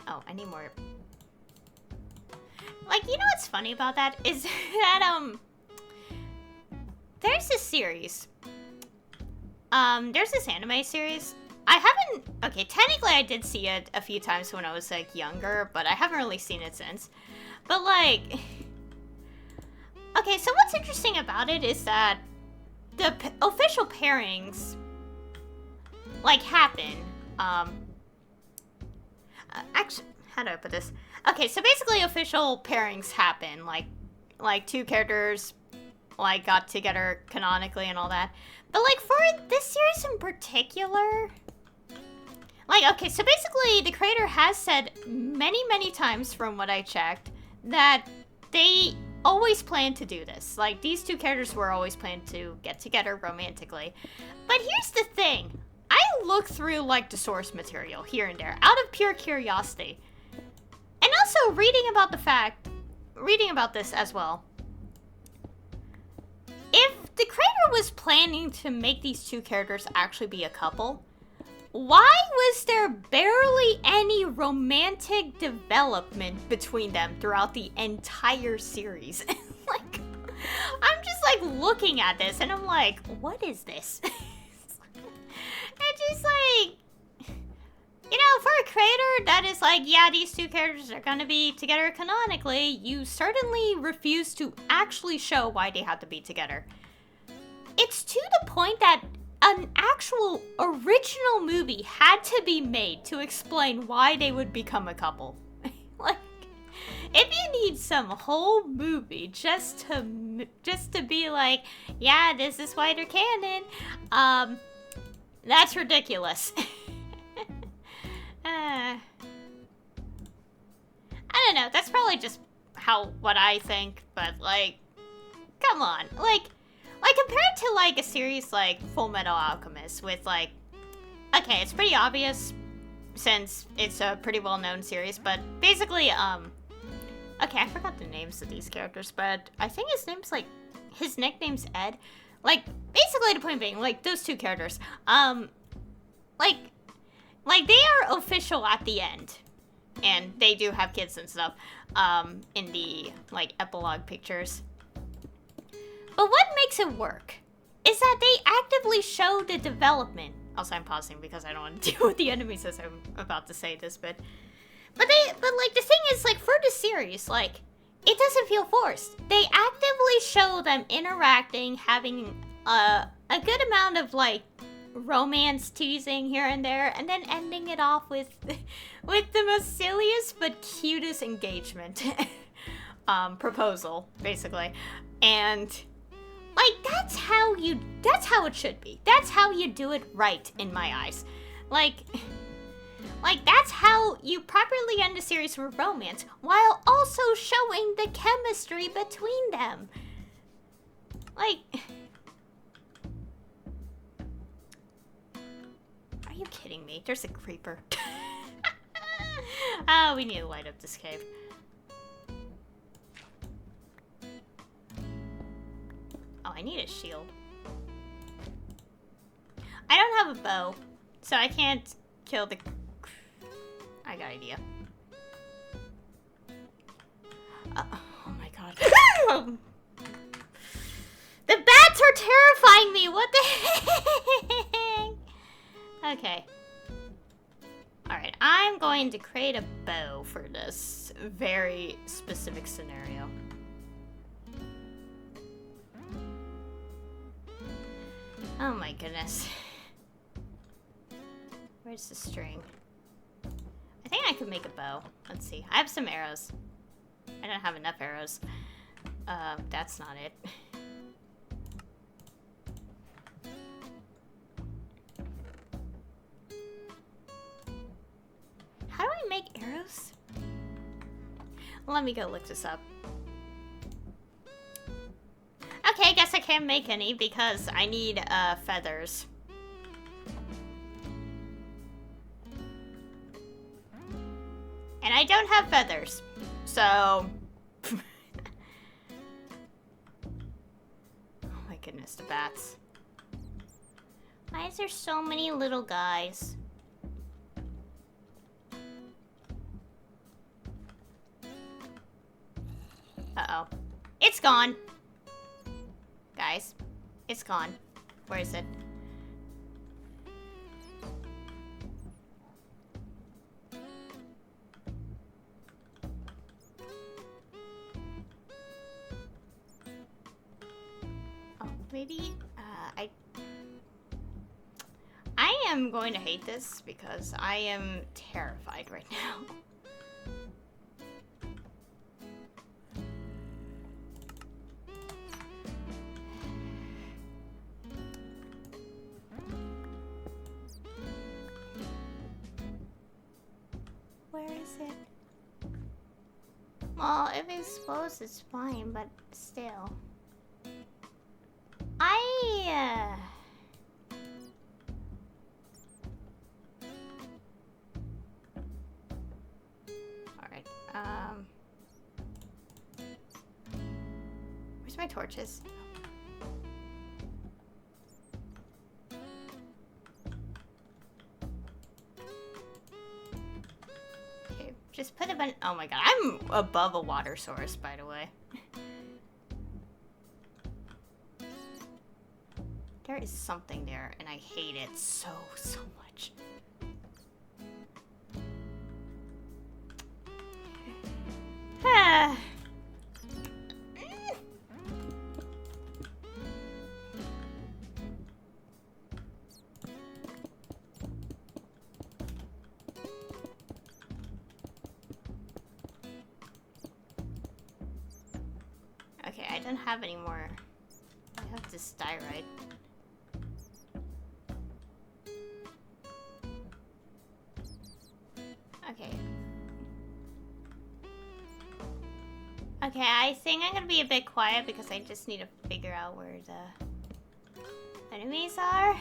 A: Oh, I need more. Like, you know what's funny about that is that, there's this series. There's this anime series. I haven't, okay, technically I did see it a few times when I was, like, younger, but I haven't really seen it since. But, like... Okay, so what's interesting about it is that the official pairings, like, happen. Actually, how do I put this? Okay, so basically official pairings happen, like two characters, like, got together canonically and all that. But, like, for this series in particular, like, okay, so basically the creator has said many, many times from what I checked that they always planned to do this. Like, these two characters were always planned to get together romantically. But here's the thing. I look through, like, the source material here and there out of pure curiosity. And also reading about this as well. If the creator was planning to make these two characters actually be a couple, why was there barely any romantic development between them throughout the entire series? Like, I'm just, like, looking at this and I'm like, what is this? It's just like, you know, for a creator that is like, yeah, these two characters are gonna be together canonically, you certainly refuse to actually show why they have to be together. It's to the point that an actual original movie had to be made to explain why they would become a couple. Like, if you need some whole movie just to be like, yeah, this is why they're canon, that's ridiculous. I don't know, that's probably just what I think, but, like, come on, like, compared to, like, a series like Full Metal Alchemist with, like, okay, it's pretty obvious since it's a pretty well-known series, but basically, okay, I forgot the names of these characters, but I think his nickname's Ed. Like, basically the point being, like, those two characters, like, they are official at the end, and they do have kids and stuff, in the, like, epilogue pictures. But what makes it work is that they actively show the development. Also, I'm pausing because I don't want to deal with the enemies as I'm about to say this, but like, the thing is, like, for the series, like, it doesn't feel forced. They actively show them interacting, having a good amount of, like, romance teasing here and there, and then ending it off with the most silliest but cutest engagement proposal, basically. And, like, that's how it should be. That's how you do it right, in my eyes. Like, Like, that's how you properly end a series with romance, while also showing the chemistry between them. Like... Are you kidding me? There's a creeper. Oh, we need to light up this cave. Oh, I need a shield. I don't have a bow, so I can't kill the... I got an idea. Oh my god. The bats are terrifying me! What the heck? Okay. Alright, I'm going to create a bow for this very specific scenario. Oh my goodness. Where's the string? I think I could make a bow. Let's see. I have some arrows. I don't have enough arrows. That's not it. How do I make arrows? Let me go look this up. Okay, I guess I can't make any because I need feathers. And I don't have feathers, so... Oh my goodness, the bats. Why is there so many little guys? Uh-oh. It's gone! Guys, it's gone. Where is it? Oh, maybe, I am going to hate this because I am terrified right now. Well, if it explodes, it's fine, but still. Alright, where's my torches? Just put a bunch. Oh my god, I'm above a water source, by the way. There is something there, and I hate it so much. Okay, I don't have any more. I have this diorite. Okay. Okay, I think I'm gonna be a bit quiet because I just need to figure out where the enemies are.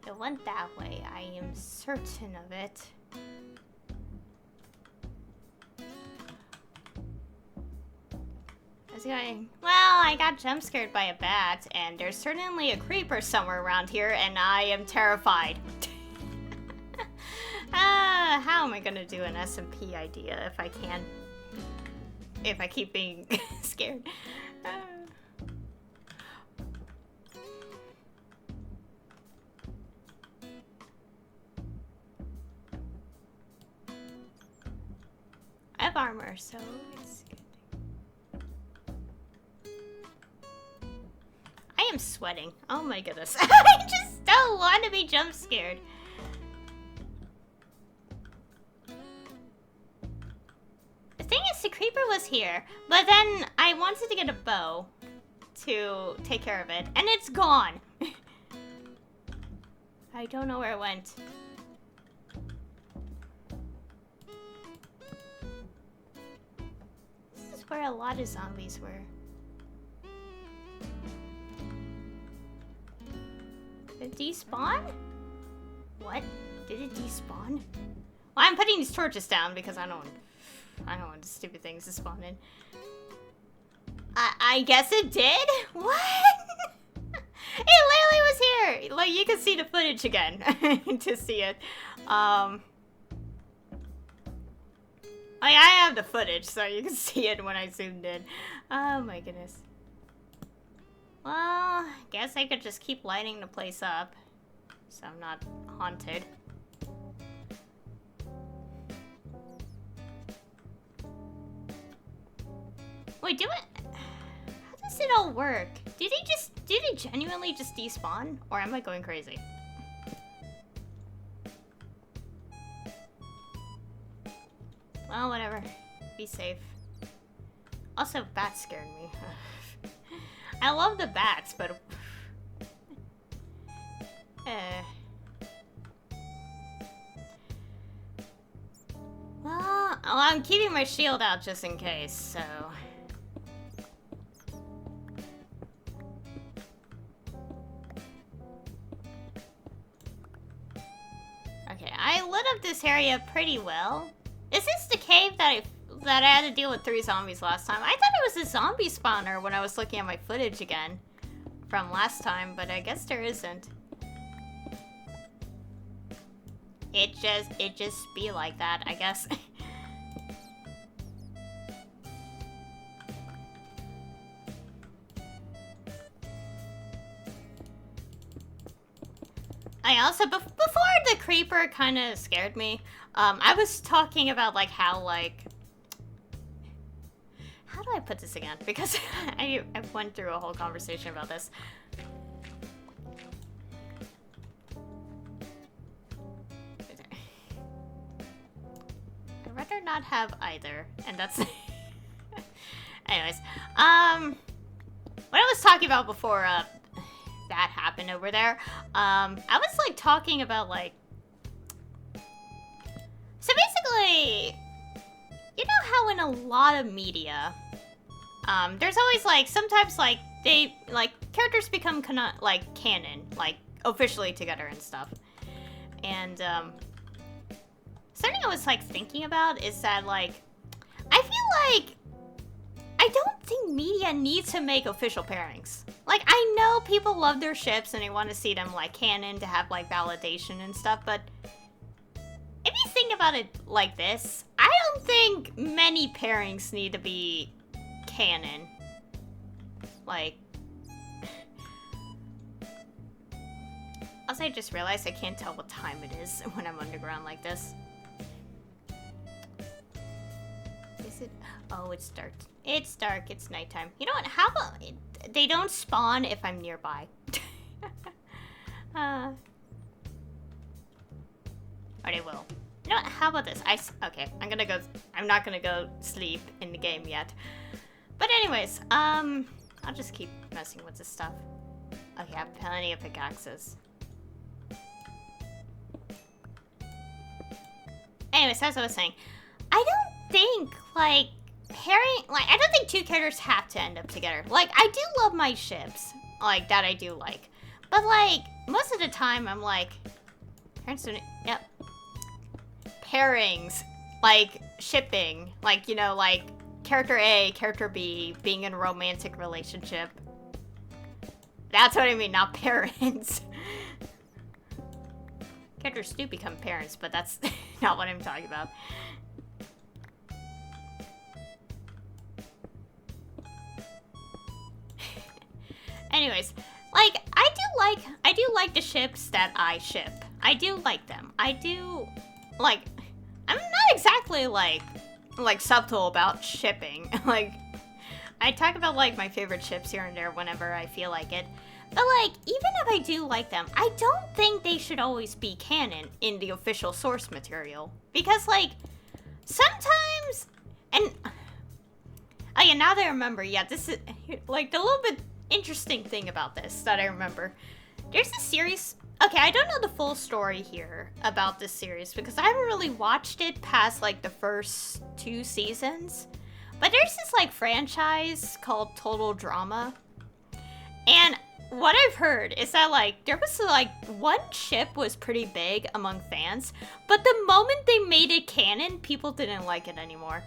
A: It went that way, I am certain of it. Going, well, I got jump scared by a bat, and there's certainly a creeper somewhere around here, and I am terrified. How am I gonna do an SMP idea if I can? If I keep being scared. I have armor, so it's good. I am sweating. Oh my goodness. I just don't want to be jump scared. The thing is, the creeper was here, but then I wanted to get a bow to take care of it, and it's gone. I don't know where it went. where a lot of zombies were. Did it despawn? What? Did it despawn? Well, I'm putting these torches down because I don't want the stupid things to spawn in. I guess it did? What? It literally was here! Like, you can see the footage again to see it. Like, I have the footage, so you can see it when I zoomed in. Oh my goodness. Well, I guess I could just keep lighting the place up, so I'm not haunted. Wait, do it? How does it all work? Did they genuinely just despawn? Or am I going crazy? Well, whatever. Be safe. Also, bats scared me. I love the bats, but... Well, I'm keeping my shield out just in case, so... Okay, I lit up this area pretty well. Is this the cave that I had to deal with 3 zombies last time? I thought it was a zombie spawner when I was looking at my footage again from last time, but I guess there isn't. It just be like that, I guess. I also, before the creeper kind of scared me, I was talking about, like, how, like... How do I put this again? Because I went through a whole conversation about this. I'd rather not have either, and that's... Anyways, what I was talking about before, that happened over there, I was, like, talking about, like... So basically, you know how in a lot of media, there's always, like, sometimes, like, they, like, characters become like, canon, like, officially together and stuff. And, something I was, like, thinking about is that, like, I feel like I don't think media needs to make official pairings. Like, I know people love their ships and they want to see them, like, canon to have, like, validation and stuff, but if you think about it like this, I don't think many pairings need to be canon. Like... Also, I just realized I can't tell what time it is when I'm underground like this. Is it? Oh, it's dark. It's dark. It's nighttime. You know what? How about... They don't spawn if I'm nearby. Or they will. You know what? How about this? Okay, I'm not gonna go sleep in the game yet. But anyways, I'll just keep messing with this stuff. Okay, I have plenty of pickaxes. Anyways, as I was saying, I don't think, like, I don't think 2 characters have to end up together. Like, I do love my ships, like, that I do like. But, like, most of the time, I'm like, yep. Pairings, like, shipping, like, you know, like, character A, character B, being in a romantic relationship. That's what I mean, not parents. Characters do become parents, but that's not what I'm talking about. Anyways, like, I do like the ships that I ship. I do like them. I do, like, I'm not exactly, like subtle about shipping. Like, I talk about, like, my favorite ships here and there whenever I feel like it. But, like, even if I do like them, I don't think they should always be canon in the official source material. Because, like, sometimes, and, oh yeah, now that I remember, yeah, this is, like, the little bit interesting thing about this that I remember. There's a series, okay, I don't know the full story here about this series because I haven't really watched it past, like, the first 2 seasons. But there's this like franchise called Total Drama. And what I've heard is that like there was like one ship was pretty big among fans, but the moment they made it canon, people didn't like it anymore.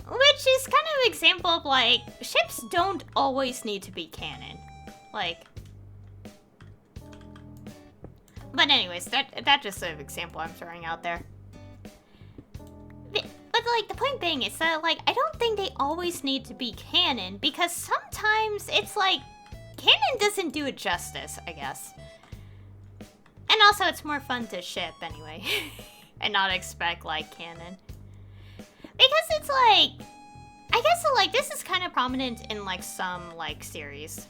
A: Which is kind of an example of like ships don't always need to be canon. Like, but anyways, that's just an example I'm throwing out there. But like the point being is that like I don't think they always need to be canon, because sometimes it's like canon doesn't do it justice, I guess. And also it's more fun to ship anyway and not expect like canon. Because it's like, I guess like this is kind of prominent in like some like series.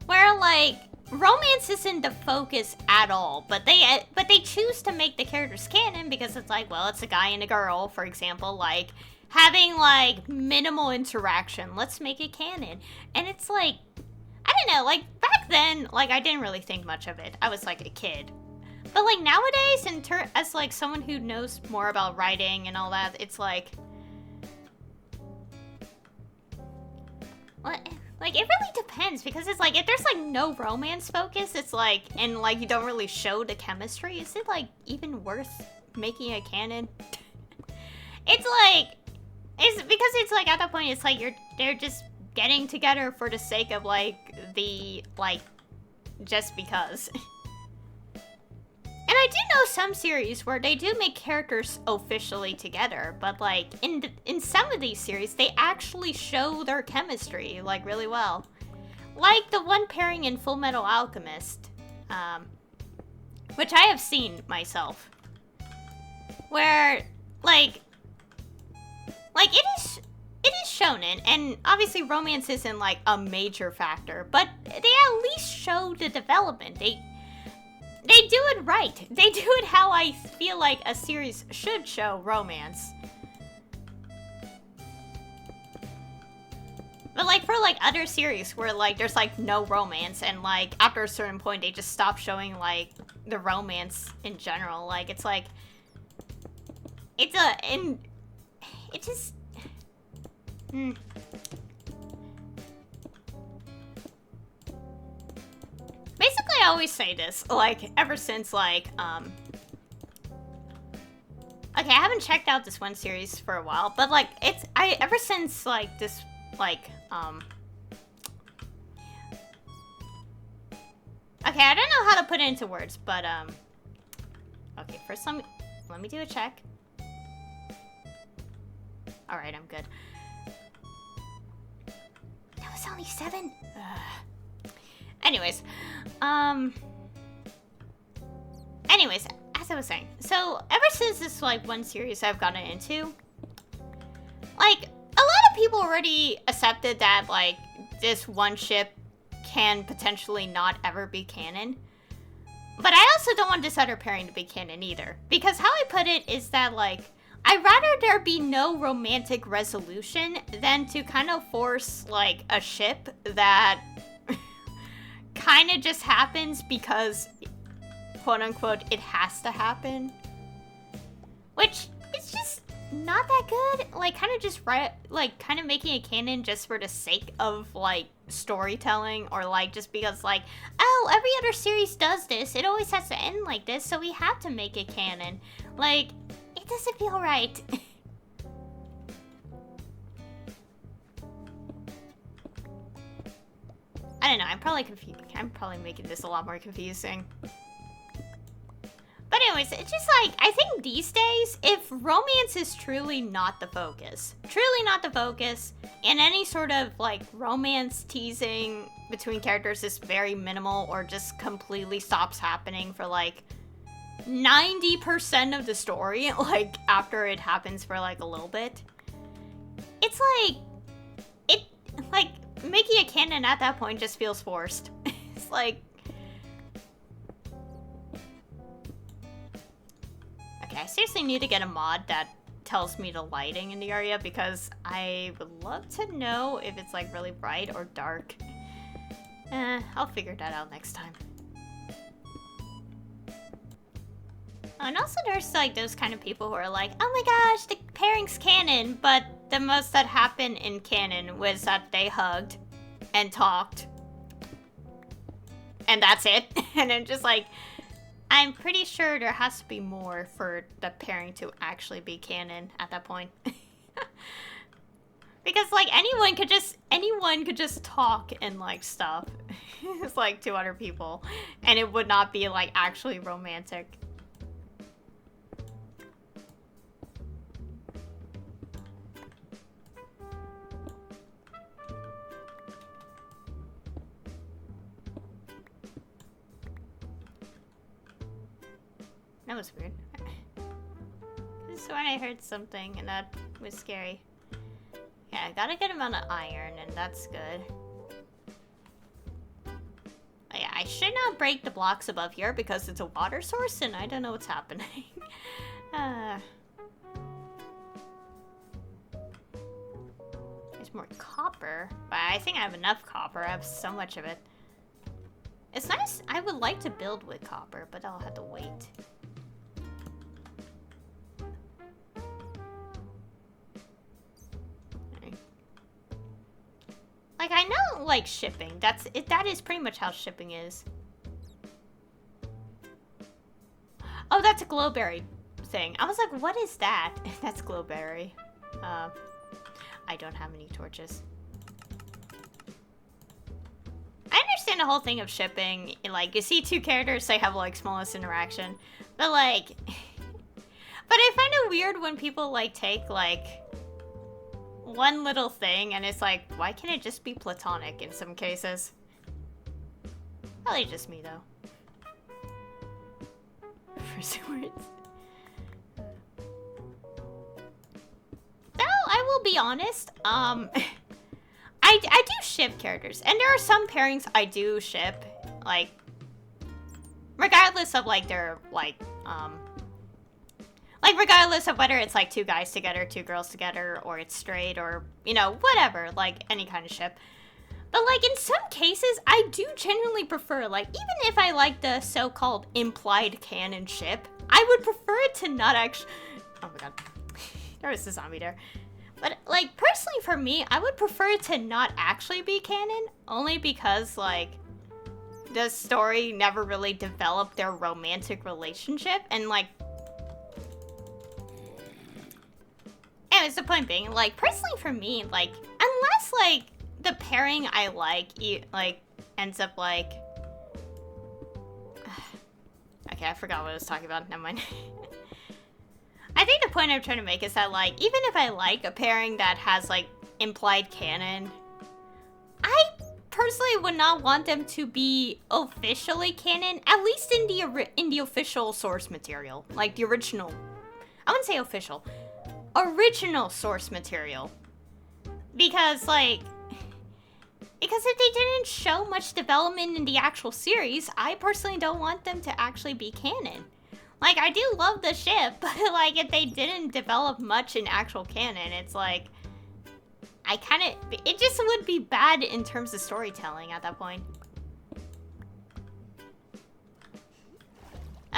A: Where like romance isn't the focus at all, but they choose to make the characters canon because it's like, well, it's a guy and a girl, for example, like having like minimal interaction. Let's make it canon. And it's like, I don't know, like back then, like I didn't really think much of it. I was like a kid. But like nowadays, as like someone who knows more about writing and all that, it's like, what? Like, it really depends, because it's like, if there's like no romance focus, it's like, and like you don't really show the chemistry, is it like even worth making a canon? It's like, it's because it's like at that point, it's like they're just getting together for the sake of like the, like, just because. And I do know some series where they do make characters officially together, but like in some of these series, they actually show their chemistry like really well. Like the one pairing in Full Metal Alchemist, which I have seen myself, where like it is shonen, and obviously romance isn't like a major factor, but they at least show the development. They do it right. They do it how I feel like a series should show romance. But like for like other series where like there's like no romance, and like after a certain point they just stop showing like the romance in general. Like it's like it just Basically, I always say this, like, ever since, like, okay, I haven't checked out this one series for a while, but, like, ever since, like, this, like, okay, I don't know how to put it into words, but, okay, first let me do a check. Alright, I'm good. That was only 7? Anyways, as I was saying, so ever since this, like, one series I've gotten into, like, a lot of people already accepted that, like, this one ship can potentially not ever be canon. But I also don't want this other pairing to be canon either, because how I put it is that, like, I'd rather there be no romantic resolution than to kind of force, like, a ship that kind of just happens because, quote-unquote, it has to happen. Which is just not that good. Like, kind of just, like, kind of making a canon just for the sake of, like, storytelling, or, like, just because, like, oh, every other series does this. It always has to end like this, so we have to make it canon. Like, it doesn't feel right. I don't know, I'm probably making this a lot more confusing. But anyways, it's just like, I think these days, if romance is truly not the focus, and any sort of, like, romance teasing between characters is very minimal or just completely stops happening for, like, 90% of the story, like, after it happens for, like, a little bit, it's like, making a canon at that point just feels forced. It's like, okay, I seriously need to get a mod that tells me the lighting in the area, because I would love to know if it's like really bright or dark. I'll figure that out next time. And also there's like those kind of people who are like, oh my gosh, the pairing's canon, but the most that happened in canon was that they hugged and talked. And that's it. And I'm just like, I'm pretty sure there has to be more for the pairing to actually be canon at that point. Because like anyone could just talk and like stuff. It's like to other people. And it would not be like actually romantic. That was weird. This is when I heard something and that was scary. Yeah, I got a good amount of iron and that's good. Oh, yeah, I should not break the blocks above here because it's a water source and I don't know what's happening. There's more copper, but I think I have enough copper. I have so much of it. It's nice. I would like to build with copper, but I'll have to wait. Like, I know, like, shipping. That is pretty much how shipping is. Oh, that's a glowberry thing. I was like, what is that? That's glowberry. I don't have any torches. I understand the whole thing of shipping. Like, you see two characters, they have, like, smallest interaction. But, like... but I find it weird when people, like, take, like... one little thing, and it's like, why can't it just be platonic in some cases? Probably just me, though. For swords. Though, I will be honest, I do ship characters, and there are some pairings I do ship, like, regardless of, like, their, like, regardless of whether it's, like, two guys together, two girls together, or it's straight, or, you know, whatever, like, any kind of ship. But, like, in some cases, I do genuinely prefer, like, even if I like the so-called implied canon ship, I would prefer it to not actually... Oh my god. There was a zombie there. But, like, personally for me, I would prefer it to not actually be canon, only because, like, the story never really developed their romantic relationship, and, like... Anyways, the point being, like, personally for me, like, unless, like, the pairing I like, ends up, like... Okay, I forgot what I was talking about, never mind. I think the point I'm trying to make is that, like, even if I like a pairing that has, like, implied canon, I personally would not want them to be officially canon, at least in the official source material. Like, the original... I wouldn't say official. Original source material. Because, like... Because if they didn't show much development in the actual series, I personally don't want them to actually be canon. Like, I do love the ship, but, like, if they didn't develop much in actual canon, it's like... I kind of... It just would be bad in terms of storytelling at that point.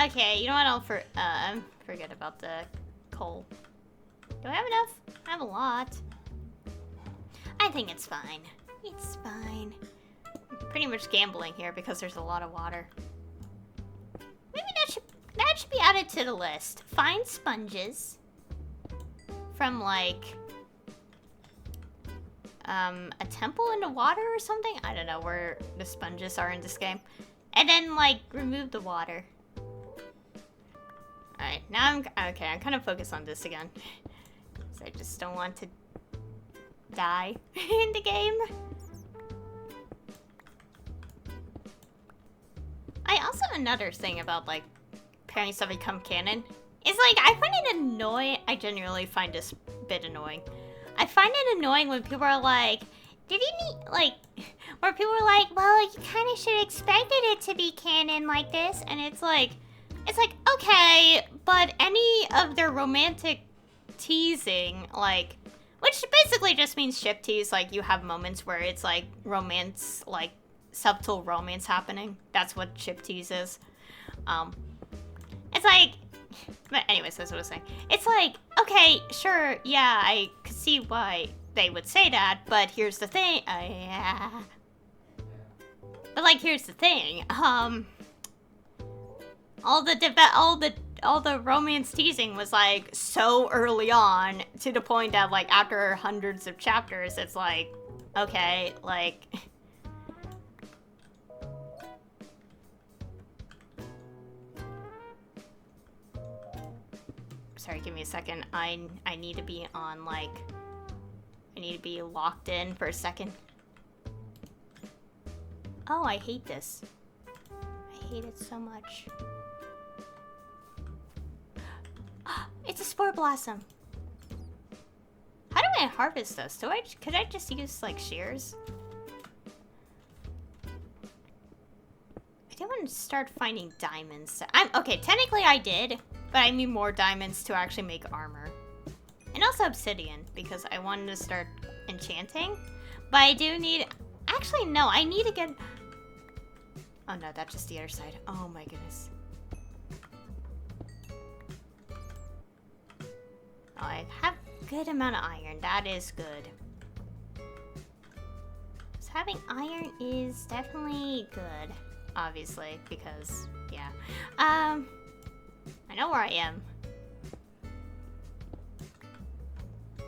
A: Okay, you know what? I'll forget about the coal. Do I have enough? I have a lot. I think it's fine. It's fine. I'm pretty much gambling here because there's a lot of water. Maybe that should be added to the list. Find sponges from, like, a temple in the water or something? I don't know where the sponges are in this game. And then, like, remove the water. Alright, now I'm kind of focused on this again. So I just don't want to die in the game. Also, another thing about, like, pairing stuff become canon is, like, I find it annoying. I genuinely find this bit annoying. I find it annoying when people are like, did you need, like, where people are like, well, you kind of should have expected it to be canon like this, and it's like, okay, but any of their romantic teasing, like, which basically just means ship tease, like, you have moments where it's, like, romance, like, subtle romance happening. That's what ship tease is. It's like, But anyways, that's what I was saying. It's like, okay, sure, yeah, I could see why they would say that, but here's the thing. But like, here's the thing. All the romance teasing was like so early on, to the point that like after hundreds of chapters, it's like, okay, like. Sorry, give me a second. I need to be on, like, I need to be locked in for a second. Oh, I hate this. I hate it so much. It's a spore blossom. How do I harvest this? Could I just use, like, shears? I do want to start finding diamonds. Okay, technically I did. But I need more diamonds to actually make armor. And also obsidian, because I wanted to start enchanting. But I do need... Actually, no, I need to get... Oh no, that's just the other side. Oh my goodness. Oh, I have a good amount of iron. That is good. So having iron is definitely good. Obviously, because, yeah. I know where I am. I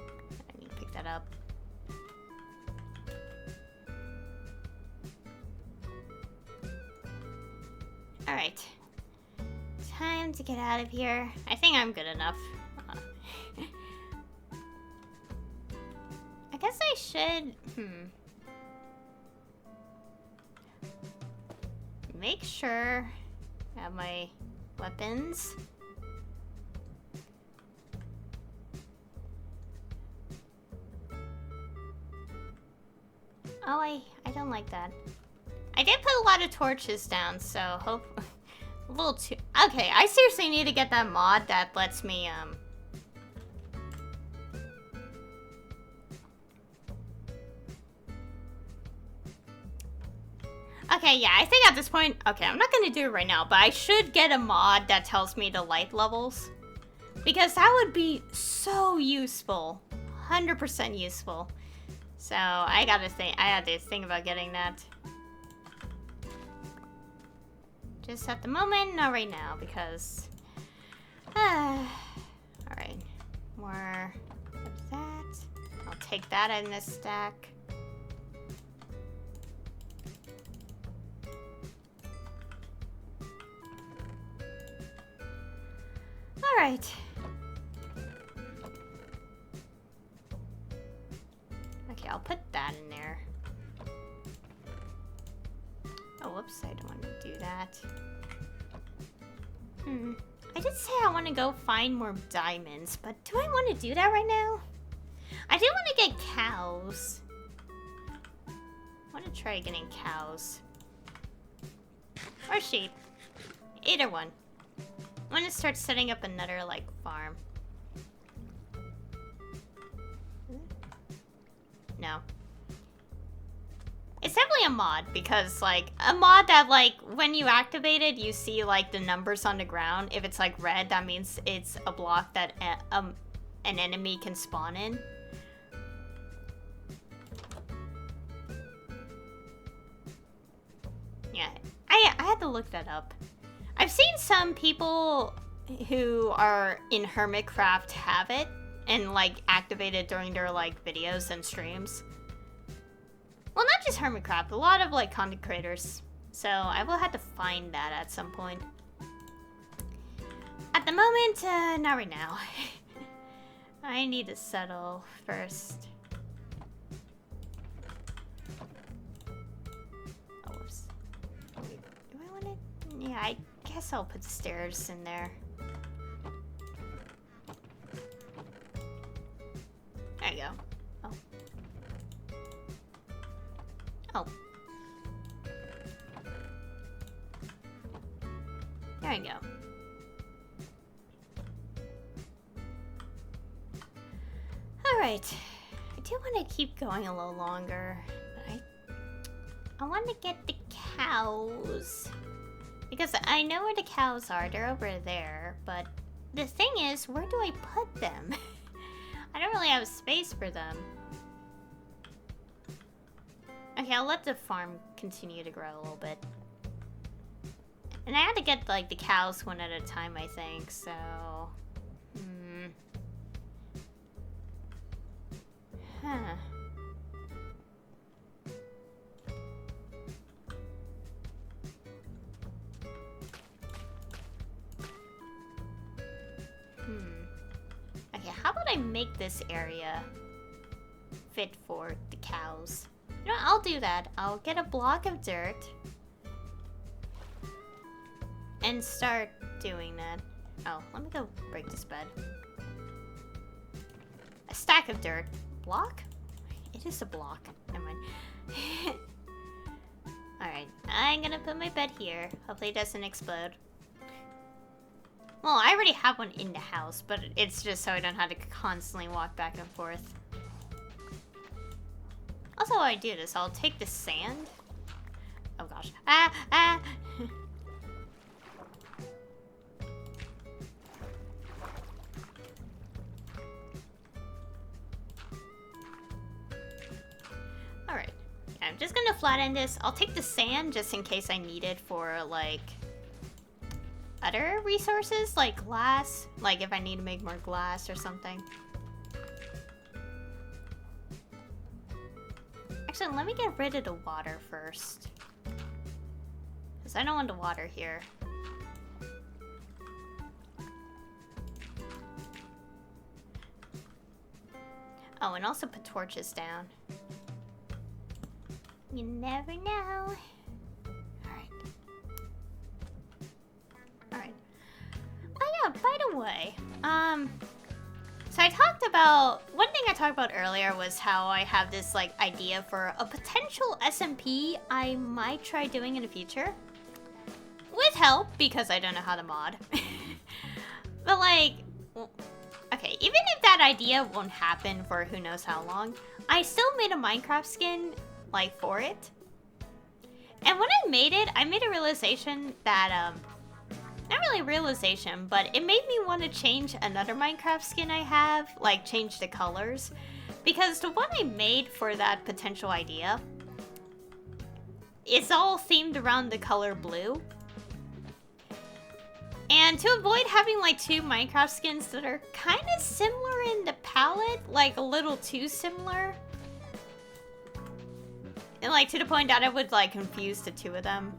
A: need to pick that up. Alright. Time to get out of here. I think I'm good enough. I guess I should... Make sure I have my weapons. Oh, I don't like that. I did put a lot of torches down, so hope... a little too... Okay, I seriously need to get that mod that lets me, Okay, yeah, I think at this point... Okay, I'm not gonna do it right now, but I should get a mod that tells me the light levels. Because that would be so useful. 100% useful. So, I had to think about getting that. Just at the moment, not right now, because... Alright. More of that. I'll take that in this stack. Alright. Okay, I'll put that in there. Oh, whoops, I don't want to do that. I did say I want to go find more diamonds, but do I want to do that right now? I do want to get cows. I want to try getting cows. Or sheep. Either one. I want to start setting up another, like, farm. No. It's definitely a mod, because, like, a mod that, like, when you activate it, you see, like, the numbers on the ground. If it's, like, red, that means it's a block that an enemy can spawn in. Yeah, I had to look that up. I've seen some people who are in Hermitcraft have it and, like, activate it during their, like, videos and streams. Well, not just Hermitcraft, a lot of, like, content creators. So I will have to find that at some point. At the moment, not right now. I need to settle first. Oh, whoops. Wait, do I want to... Yeah, I guess I'll put the stairs in there. There you go. Oh. Oh. There you go. Alright. I do want to keep going a little longer, but I want to get the cows. Because I know where the cows are. They're over there, but the thing is, where do I put them? I don't really have a space for them. Okay, I'll let the farm continue to grow a little bit. And I had to get, like, the cows one at a time, I think, so... Huh. Okay, how about I make this area fit for the cows? You know what, I'll do that. I'll get a block of dirt and start doing that. Oh, let me go break this bed. A stack of dirt. Block? It is a block. Never mind. Alright, I'm gonna put my bed here. Hopefully it doesn't explode. Well, I already have one in the house, but it's just so I don't have to constantly walk back and forth. Also, while I do this, I'll take the sand. Oh gosh. Ah! Alright. Yeah, I'm just gonna flatten this. I'll take the sand just in case I need it for, like, other resources, like glass. Like if I need to make more glass or something. Actually, let me get rid of the water first. Because I don't want the water here. Oh, and also put torches down. You never know. Alright. Oh yeah, by the way, so I talked about, one thing I talked about earlier was how I have this, like, idea for a potential SMP I might try doing in the future. With help, because I don't know how to mod. But, like, okay, even if that idea won't happen for who knows how long, I still made a Minecraft skin, like, for it. And when I made it, I made a realization that, not really a realization, but it made me want to change another Minecraft skin I have, like change the colors. Because the one I made for that potential idea, it's all themed around the color blue. And to avoid having like two Minecraft skins that are kind of similar in the palette, like a little too similar. And like to the point that I would like confuse the two of them.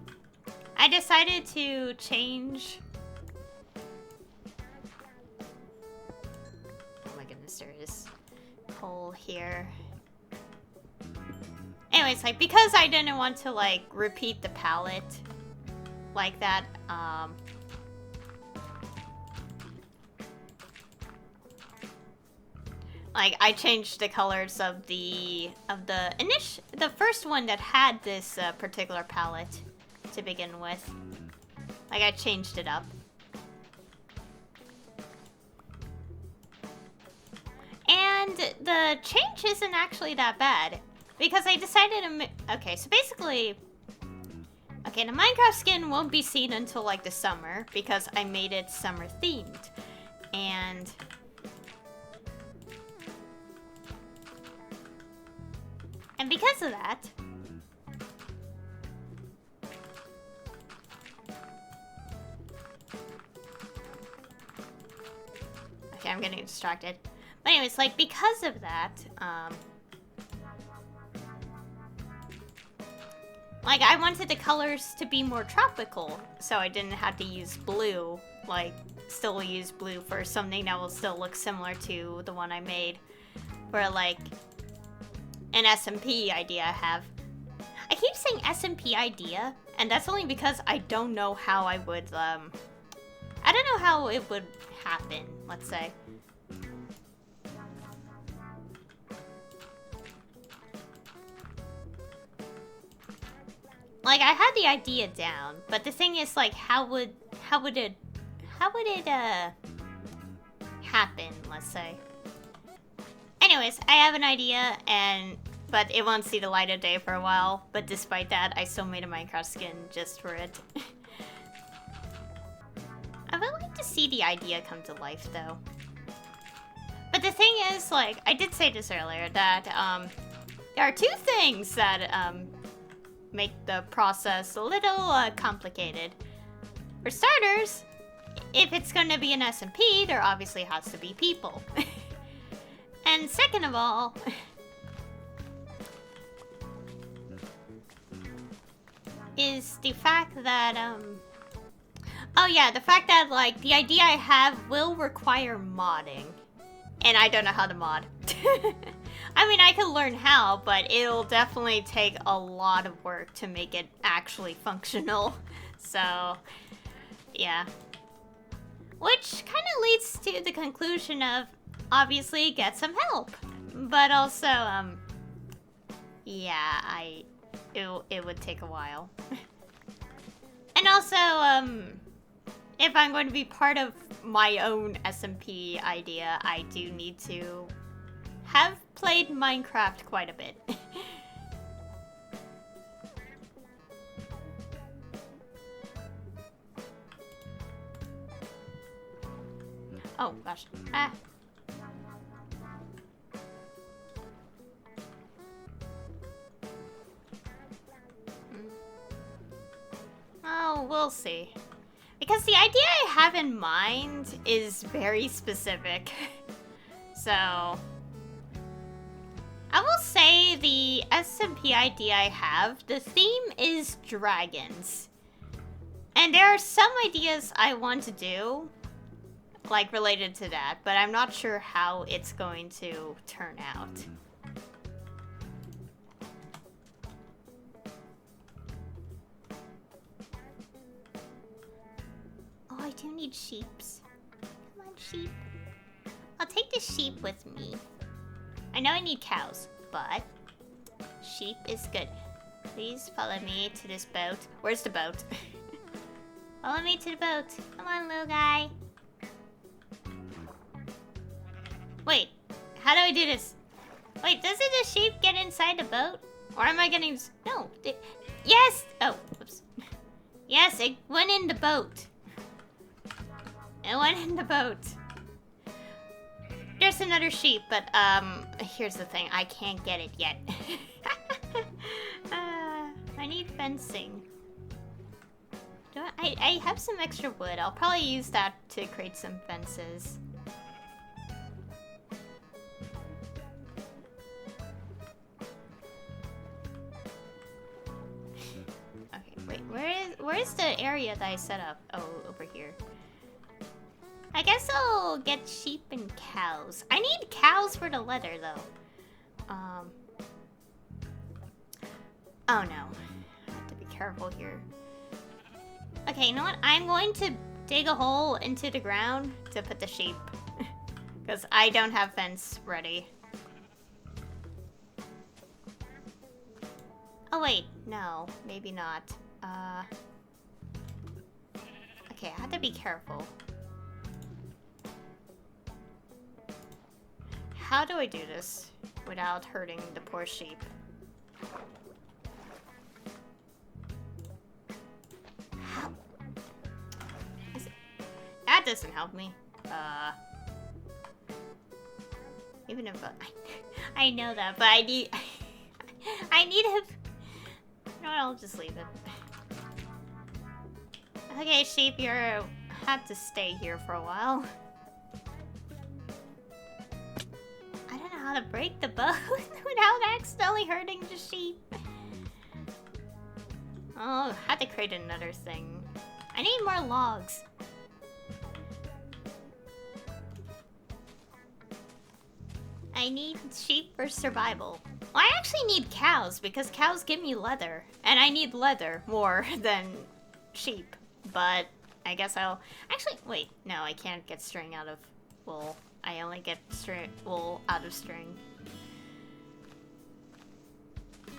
A: I decided to change... Oh my goodness, there is coal here. Anyways, like, because I didn't want to, like, repeat the palette like that, like, I changed the colors of the first one that had this particular palette to begin with. Like, I changed it up. And the change isn't actually that bad. Because I decided to... Okay, so basically... Okay, the Minecraft skin won't be seen until, like, the summer. Because I made it summer-themed. And... And because of that... Okay, I'm getting distracted. But anyways, like, because of that, like, I wanted the colors to be more tropical, so I didn't have to use blue, like, still use blue for something that will still look similar to the one I made for, like, an SMP idea I have. I keep saying SMP idea, and that's only because I don't know how I would, I don't know how it would happen, let's say. Like, I had the idea down, but the thing is, like, how would it happen, let's say. Anyways, I have an idea, but it won't see the light of day for a while, but despite that, I still made a Minecraft skin just for it. I would like to see the idea come to life, though. But the thing is, like, I did say this earlier, that, there are two things that, make the process a little, complicated. For starters, if it's gonna be an SMP, there obviously has to be people. And second of all, is the fact that, oh yeah, the fact that, like, the idea I have will require modding. And I don't know how to mod. I mean, I can learn how, but it'll definitely take a lot of work to make it actually functional. So, yeah. Which kind of leads to the conclusion of, obviously, get some help. But also, yeah, it would take a while. And also, if I'm going to be part of my own SMP idea, I do need to have played Minecraft quite a bit. Oh, gosh. Ah. Oh, we'll see. Because the idea I have in mind is very specific. So, I will say the SMP idea I have, the theme is dragons. And there are some ideas I want to do, like related to that, but I'm not sure how it's going to turn out. Oh, I do need sheeps. Come on, sheep. I'll take the sheep with me. I know I need cows, but sheep is good. Please follow me to this boat. Where's the boat? Follow me to the boat. Come on, little guy. Wait, how do I do this? Wait, doesn't the sheep get inside the boat? Or am I getting... No. Yes! Oh, whoops. Yes, it went in the boat. It went in the boat. There's another sheep, but, here's the thing. I can't get it yet. I need fencing. I have some extra wood. I'll probably use that to create some fences. Okay, wait. Where is the area that I set up? Oh, over here. I guess I'll get sheep and cows. I need cows for the leather, though. Oh, no. I have to be careful here. Okay, you know what? I'm going to dig a hole into the ground to put the sheep. Because I don't have fence ready. Oh, wait. No. Maybe not. Okay, I have to be careful. How do I do this without hurting the poor sheep? How? That doesn't help me. Even if I know that, but I need I need him. You know what? I'll just leave it. Okay, sheep, you have to stay here for a while. How to break the boat without accidentally hurting the sheep. Oh, I had to create another thing. I need more logs. I need sheep for survival. Well, I actually need cows because cows give me leather. And I need leather more than sheep. But I guess I'll... Actually, wait. No, I can't get string out of wool. I only get wool out of string. I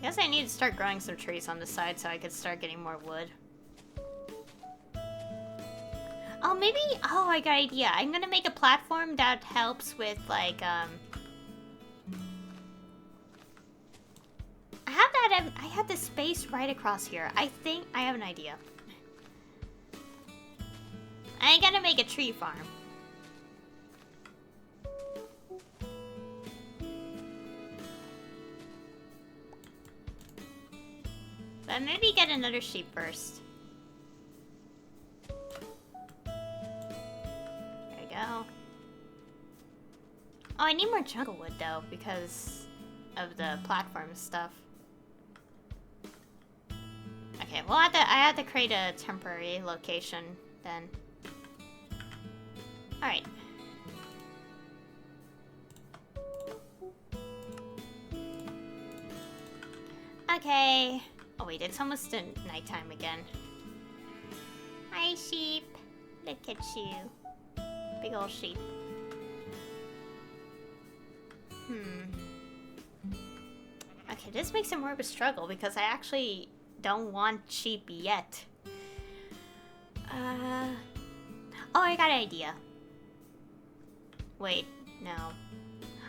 A: guess I need to start growing some trees on the side so I could start getting more wood. Oh, maybe... Oh, I got an idea. I'm gonna make a platform that helps with, like, I have the space right across here. I think I have an idea. I gotta make a tree farm. But maybe get another sheep first. There we go. Oh, I need more jungle wood though because of the platform stuff. Okay, well I have to create a temporary location then. Alright. Okay. Oh wait, it's almost nighttime again. Hi sheep. Look at you. Big old sheep. Okay, this makes it more of a struggle because I actually don't want sheep yet. Oh, I got an idea. Wait, no.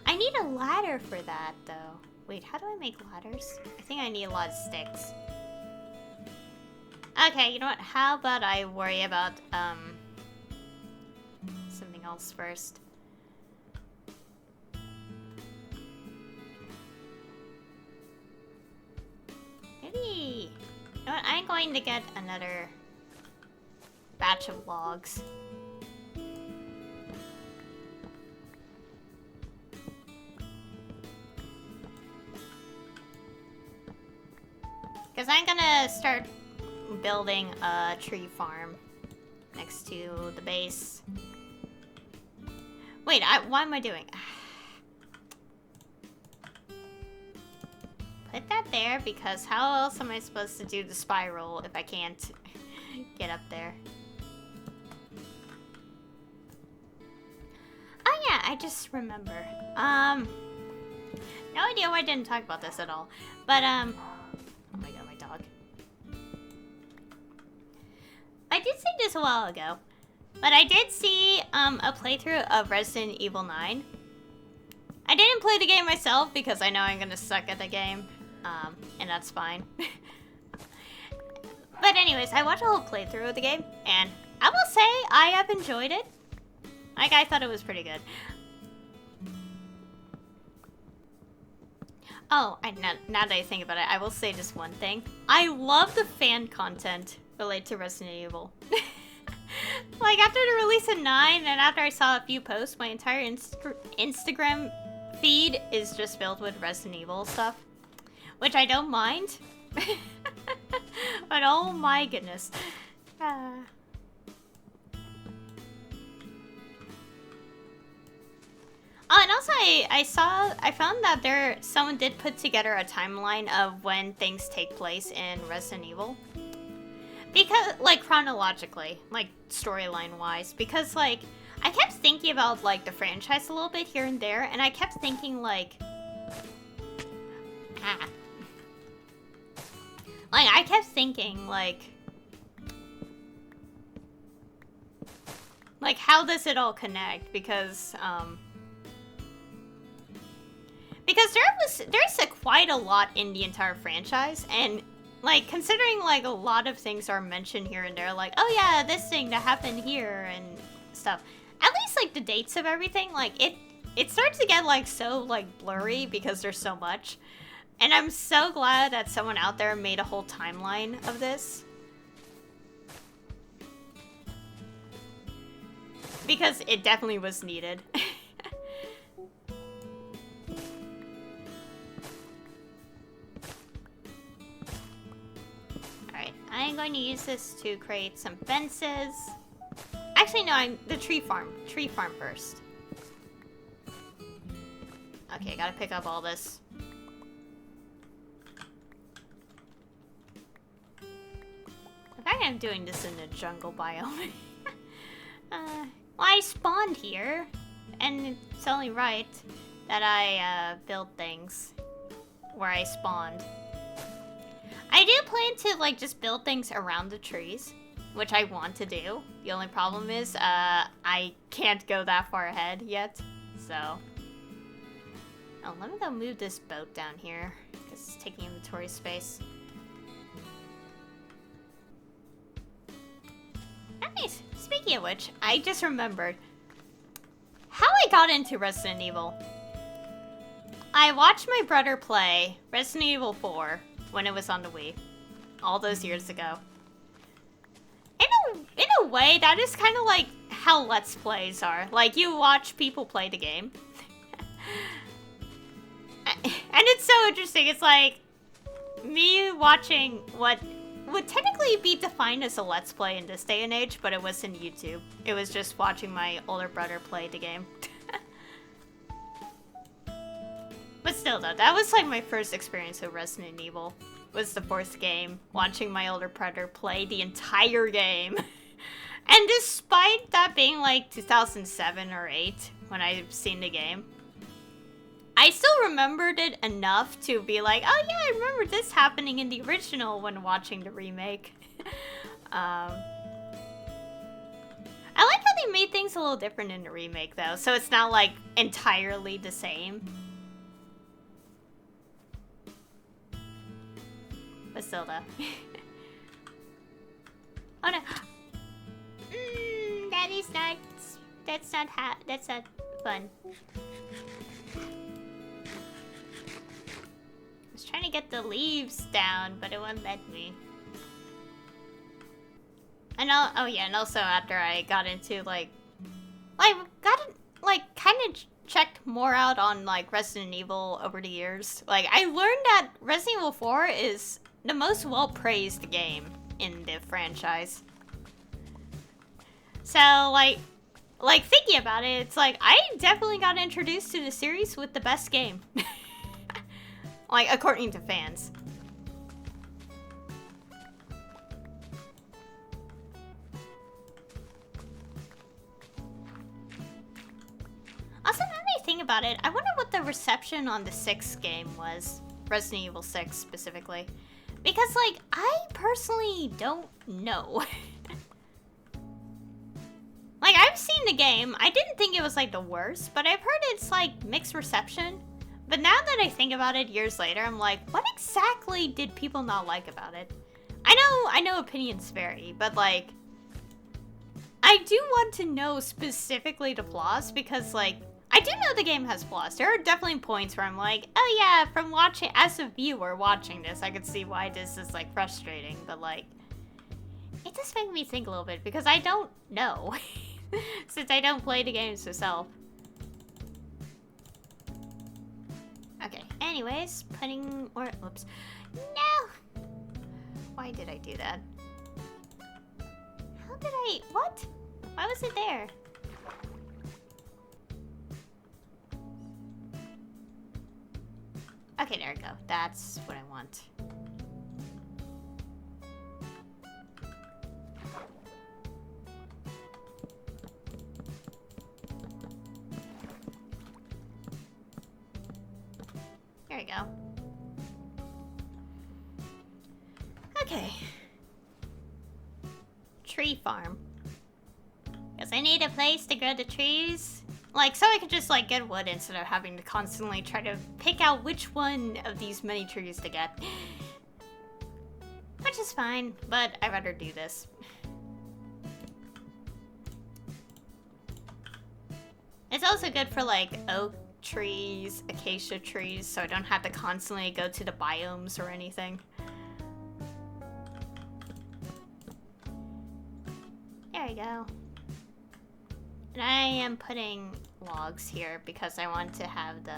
A: I need a ladder for that, though. Wait, how do I make ladders? I think I need a lot of sticks. Okay, you know what? How about I worry about, something else first. Maybe... You know what? I'm going to get another batch of logs. Because I'm gonna start building a tree farm next to the base. Wait, what am I doing? Put that there because how else am I supposed to do the spiral if I can't get up there? Oh yeah, I just remember. No idea why I didn't talk about this at all. But oh my god, my dog. I did see this a while ago, but I did see a playthrough of Resident Evil 9. I didn't play the game myself because I know I'm gonna suck at the game, and that's fine. But anyways, I watched a whole playthrough of the game, and I will say I have enjoyed it. Like, I thought it was pretty good. Oh, now that I think about it, I will say just one thing. I love the fan content related to Resident Evil. Like, after the release of 9, and after I saw a few posts, my entire Instagram feed is just filled with Resident Evil stuff. Which I don't mind. But oh my goodness. Oh, and also I found that someone did put together a timeline of when things take place in Resident Evil. Because, like, chronologically, like, storyline-wise. Because, like, I kept thinking about, like, the franchise a little bit here and there, and I kept thinking, like... Like, I kept thinking, like, how does it all connect? Because there's quite a lot in the entire franchise, and, like, considering, like, a lot of things are mentioned here and there, like, oh yeah, this thing that happened here, and stuff. At least, like, the dates of everything, like, it starts to get, like, so, like, blurry because there's so much. And I'm so glad that someone out there made a whole timeline of this. Because it definitely was needed. Alright, I'm going to use this to create some fences. Actually, no, the tree farm. Tree farm first. Okay, gotta pick up all this. I'm doing this in the jungle biome. Well, I spawned here, and it's only right that I build things where I spawned. I do plan to, like, just build things around the trees, which I want to do. The only problem is I can't go that far ahead yet, so... Oh, let me go move this boat down here, because it's taking inventory space. Nice! Speaking of which, I just remembered how I got into Resident Evil. I watched my brother play Resident Evil 4 when it was on the Wii, all those years ago. In a way, that is kind of like how Let's Plays are. Like, you watch people play the game. And it's so interesting. It's like me watching what would technically be defined as a Let's Play in this day and age, but it wasn't YouTube. It was just watching my older brother play the game. But still though, that was like my first experience with Resident Evil. Was the fourth game, watching my older brother play the entire game. And despite that being like 2007 or 8 when I've seen the game, I still remembered it enough to be like, oh yeah, I remember this happening in the original when watching the remake. I like how they made things a little different in the remake though, so it's not like entirely the same. But still though. Oh no. That's not fun. I was trying to get the leaves down, but it wouldn't let me. And oh yeah, and also after I got into kind of checked more out on like Resident Evil over the years. Like I learned that Resident Evil 4 is the most well-praised game in the franchise. So like thinking about it, it's like I definitely got introduced to the series with the best game. Like according to fans. Also, now that I think about it, I wonder what the reception on the 6th game was. Resident Evil 6 specifically. Because, like, I personally don't know. Like, I've seen the game. I didn't think it was, like, the worst, but I've heard it's, like, mixed reception. But now that I think about it years later, I'm like, what exactly did people not like about it? I know opinions vary, but, like, I do want to know specifically the flaws because, like, I do know the game has flaws. There are definitely points where I'm like, oh yeah, from watching, as a viewer watching this, I could see why this is like frustrating, but like, it does make me think a little bit because I don't know, since I don't play the games myself. Okay, anyways, whoops. No! Why did I do that? What? Why was it there? Okay, there we go. That's what I want. There we go. Okay. Tree farm. Because I need a place to grow the trees. Like, so I could just, like, get wood instead of having to constantly try to pick out which one of these many trees to get. Which is fine, but I'd rather do this. It's also good for, like, oak trees, acacia trees, so I don't have to constantly go to the biomes or anything. There we go. And I am putting logs here because I want to have the...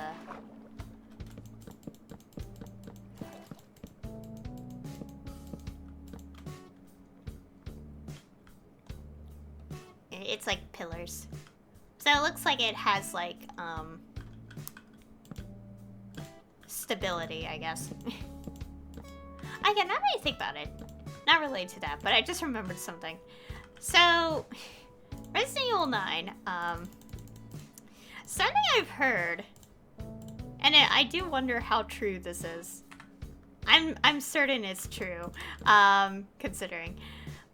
A: It's like pillars. So it looks like it has like, stability, I guess. Again, now that I think about it, not related to that, but I just remembered something. So... Resident Evil 9, something I've heard, and I do wonder how true this is. I'm certain it's true, considering.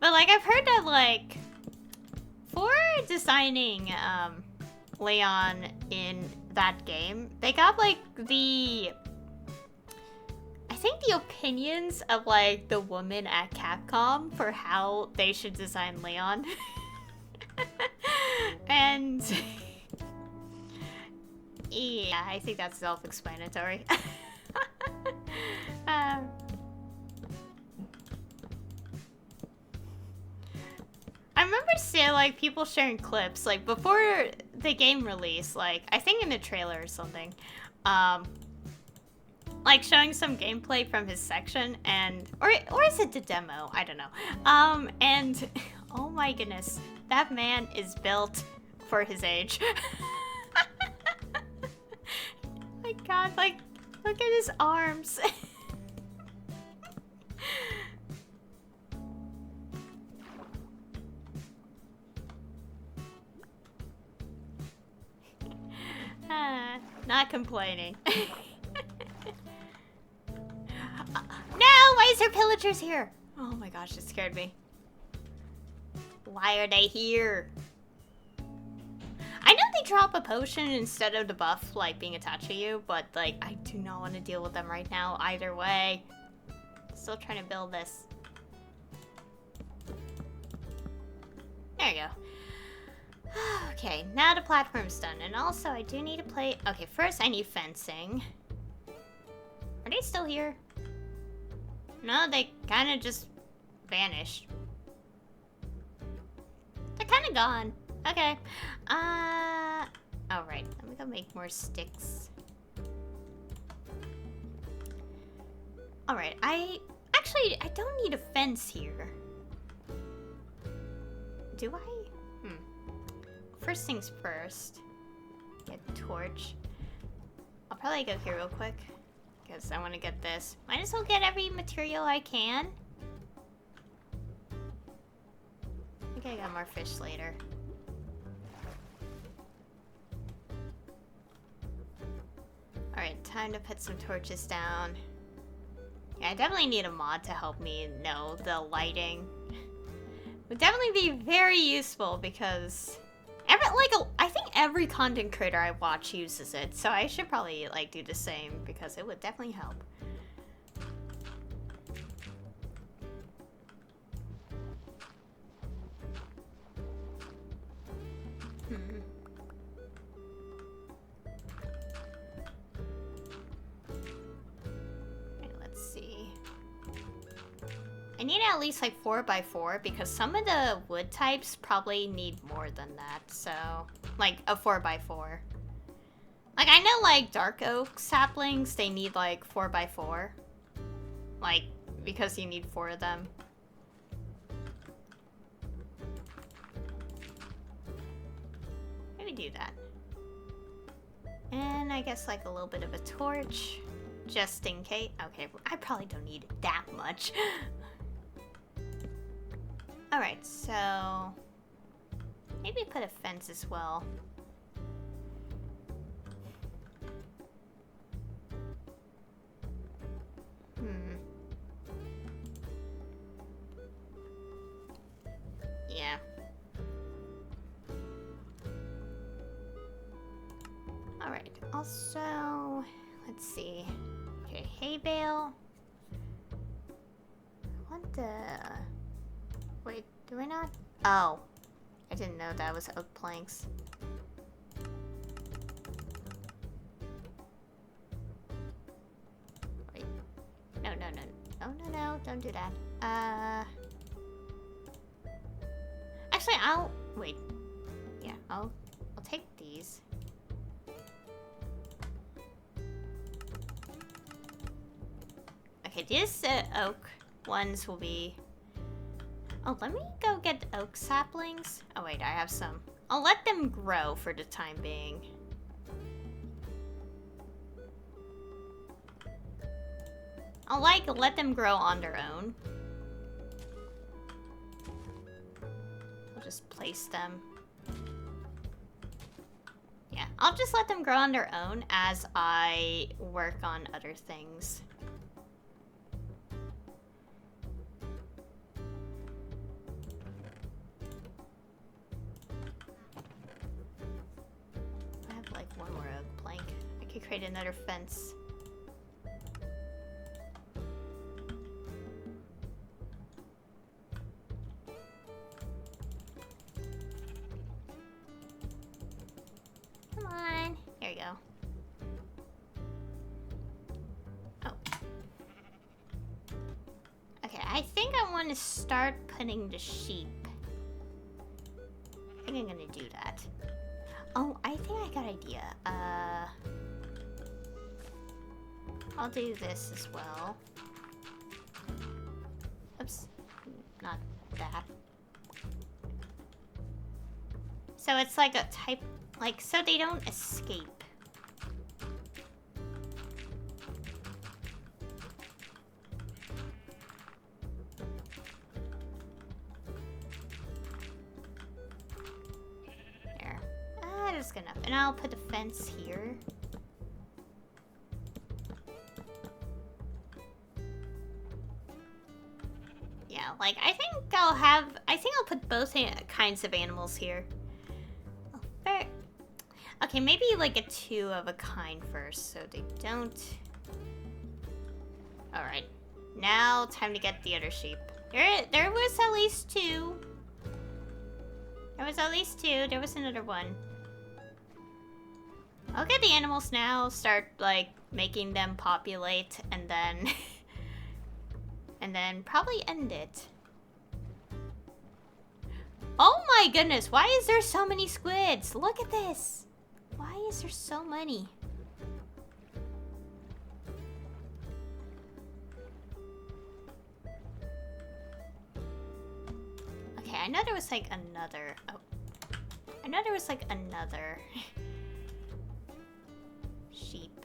A: But, like, I've heard that, like, for designing, Leon in that game, they got, like, I think the opinions of, like, the woman at Capcom for how they should design Leon. And yeah, I think that's self-explanatory. um, I remember seeing like people sharing clips like before the game release, like I think in the trailer or something, like showing some gameplay from his section, and or is it the demo? I don't know. And oh my goodness, that man is built for his age. My God, like look at his arms. Not complaining. No! Why is there pillagers here? Oh my gosh, it scared me. Why are they here? I know they drop a potion instead of the buff, like, being attached to you, but, like, I do not want to deal with them right now either way. Still trying to build this. There you go. Okay, now the platform's done. And also, I do need to play... Okay, first I need fencing. Are they still here? No, they kind of just vanished. They're kind of gone. Okay. Alright, let me go make more sticks. Alright, I don't need a fence here. Do I? First things first. Get a torch. I'll probably go here real quick, because I want to get this. Might as well get every material I can. I think I got more fish later. Alright, time to put some torches down. Yeah, I definitely need a mod to help me know the lighting. Would definitely be very useful because I think every content creator I watch uses it, so I should probably like do the same because it would definitely help. I need at least like 4x4 because some of the wood types probably need more than that. So, like a 4x4. Like I know like dark oak saplings, they need like 4x4. Like, because you need 4 of them. Maybe do that. And I guess like a little bit of a torch. Just in case. Okay, I probably don't need that much. Alright, so maybe put a fence as well. Yeah. Alright, also, let's see. Okay, hay bale. What the... Wait, do I not? Oh. I didn't know that was oak planks. Wait. No, no, no. Oh, no, no. Don't do that. Actually, I'll... Wait. Yeah, I'll take these. Okay, these oak ones will be... Oh, let me go get oak saplings. Oh wait, I have some. I'll let them grow for the time being. I'll let them grow on their own. I'll just place them. Yeah, I'll just let them grow on their own as I work on other things. Create another fence. Come on. There you go. Oh. Okay, I think I want to start putting the sheep. I think I'm gonna do that. Oh, I think I got an idea. I'll do this as well. Oops. Not that. So it's like a type, like, so they don't escape. There. That's good enough. And I'll put the fence here. Yeah, like, I think I'll put both kinds of animals here. Oh, fair. Okay, maybe like a 2 of a kind first, so they don't... Alright. Now, time to get the other sheep. There was at least 2. There was at least 2. There was another one. I'll get the animals now, start, like, making them populate, and then... and then probably end it. Oh my goodness, why is there so many squids? Look at this. Why is there so many? Okay, I know there was like another... Oh. I know there was like another... sheep.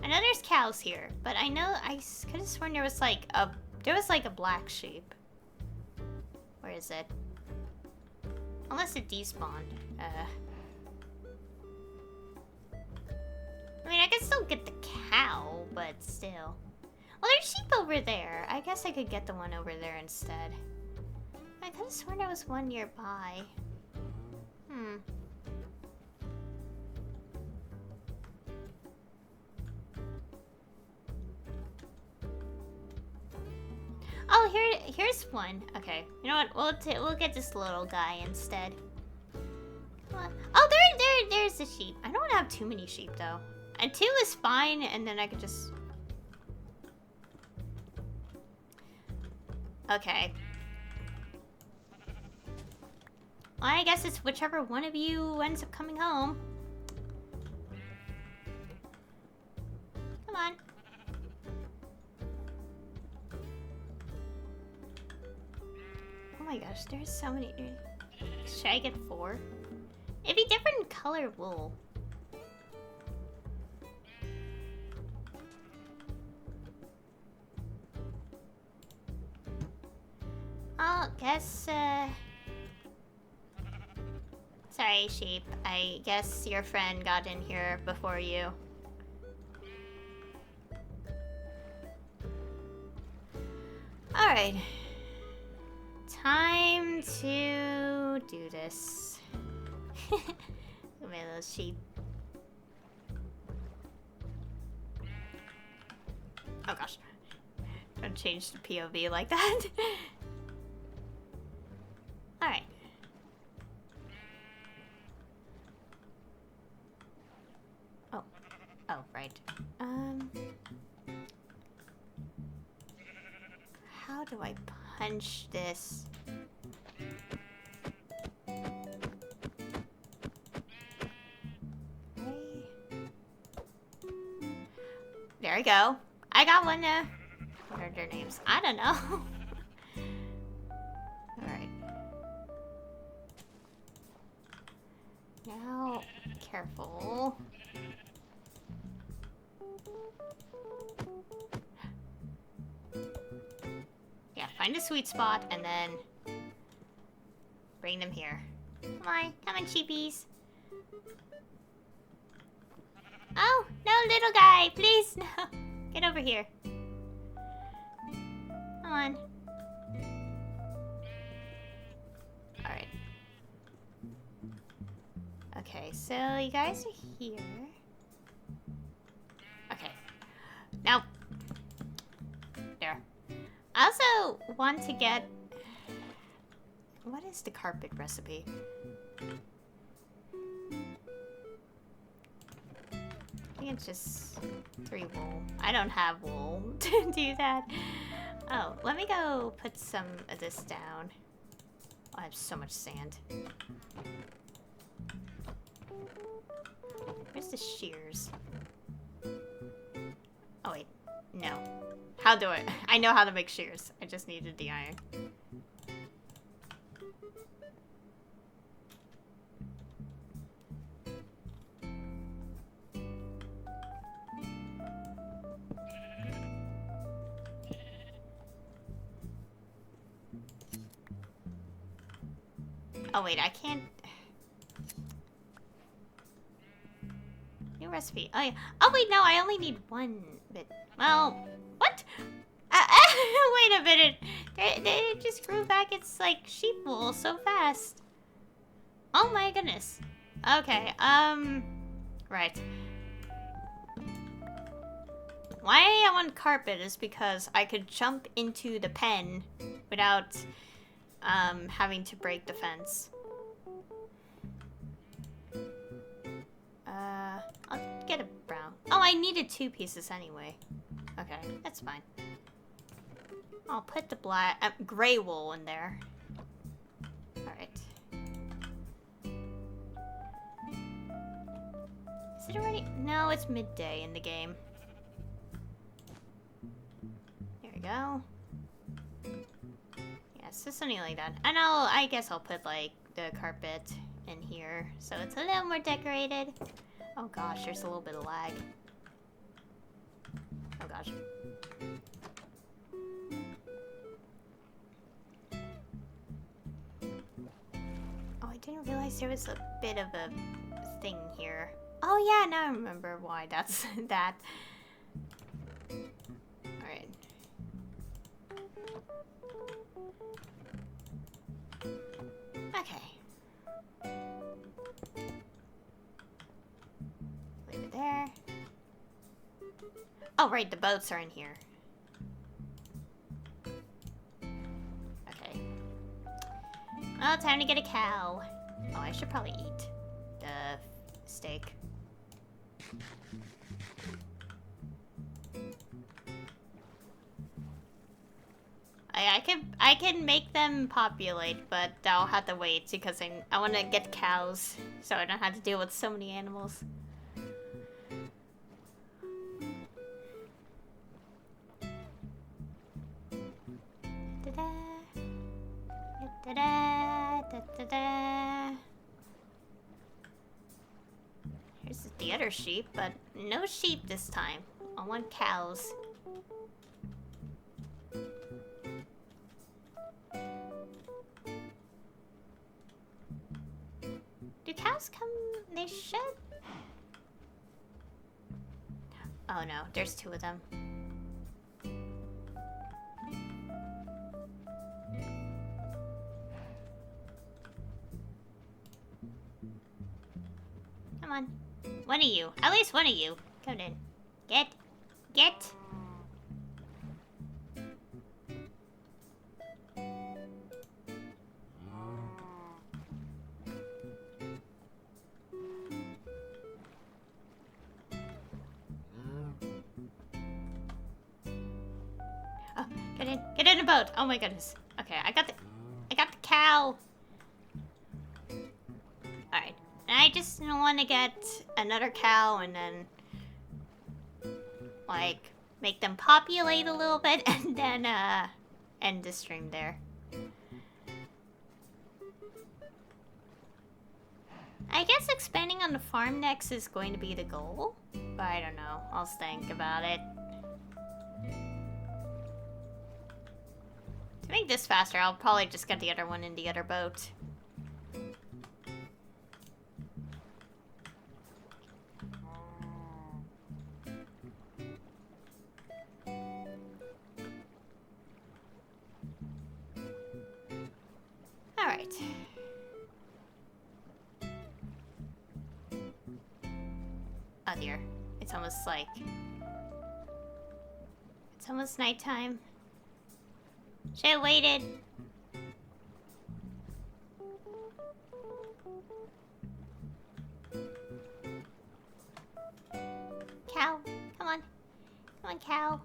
A: I know there's cows here, but I know I could have sworn there was like a black sheep. Where is it? Unless it despawned. I mean, I can still get the cow, but still. Well, there's sheep over there. I guess I could get the one over there instead. I could have sworn there was one nearby. Oh, here's one. Okay, you know what? We'll get this little guy instead. Oh, there's the sheep. I don't want to have too many sheep though. And 2 is fine, and then I could just. Okay. Well, I guess it's whichever one of you ends up coming home. Come on. Oh my gosh, there's so many. Should I get 4? It'd be different color wool. I'll guess, sorry, sheep. I guess your friend got in here before you. Alright. Time to do this. Look at those sheep. Oh gosh. Don't change the POV like that. Alright. Oh. Oh, right. How do I punch this? There we go. I got one. What are their names? I don't know. Alright. Now, careful. Yeah, find a sweet spot and then bring them here. Come on, sheepies. Oh, no, little guy, please, no. Get over here. Come on. Alright. Okay, so you guys are here. Okay. Now. There. I also want to get... What is the carpet recipe? it's just 3 wool. I don't have wool to do that. Oh, let me go put some of this down. Oh, I have so much sand. Where's the shears? Oh wait, no. How do I know how to make shears. I just needed the iron. Oh wait, I can't. New recipe. Oh yeah. Oh wait, no, I only need 1 bit. Well, what? Wait a minute. They just grew back its like sheep wool so fast. Oh my goodness. Okay. Right. Why I want carpet is because I could jump into the pen without having to break the fence. I'll get a brown. Oh, I needed 2 pieces anyway. Okay, that's fine. I'll put the black, gray wool in there. Alright. Is it already? No, it's midday in the game. There we go. Yeah, it's just something like that. And I guess I'll put like the carpet in here so it's a little more decorated. Oh gosh, there's a little bit of lag. Oh gosh. Oh, I didn't realize there was a bit of a thing here. Oh yeah, now I remember why that's that. Alright. Okay. Leave it there. Oh right, the boats are in here. Okay. Well, time to get a cow. Oh, I should probably eat the steak. I can make them populate, but I'll have to wait because I want to get cows, so I don't have to deal with so many animals. Da-da. Da-da. Da-da-da. Here's the other sheep, but no sheep this time. I want cows. Do cows come? They should. Oh no, there's 2 of them. Come on. One of you. At least one of you. Come in. Get. Oh, get in. Get in a boat. Oh my goodness. Okay, I got the cow. Alright. I just want to get another cow and then like make them populate a little bit and then end the stream there. I guess expanding on the farm next is going to be the goal, but I don't know. I'll think about it. To make this faster, I'll probably just get the other one in the other boat. Alright. Oh dear. It's almost like... It's almost nighttime. Should have waited. cow. Come on. Come on, cow.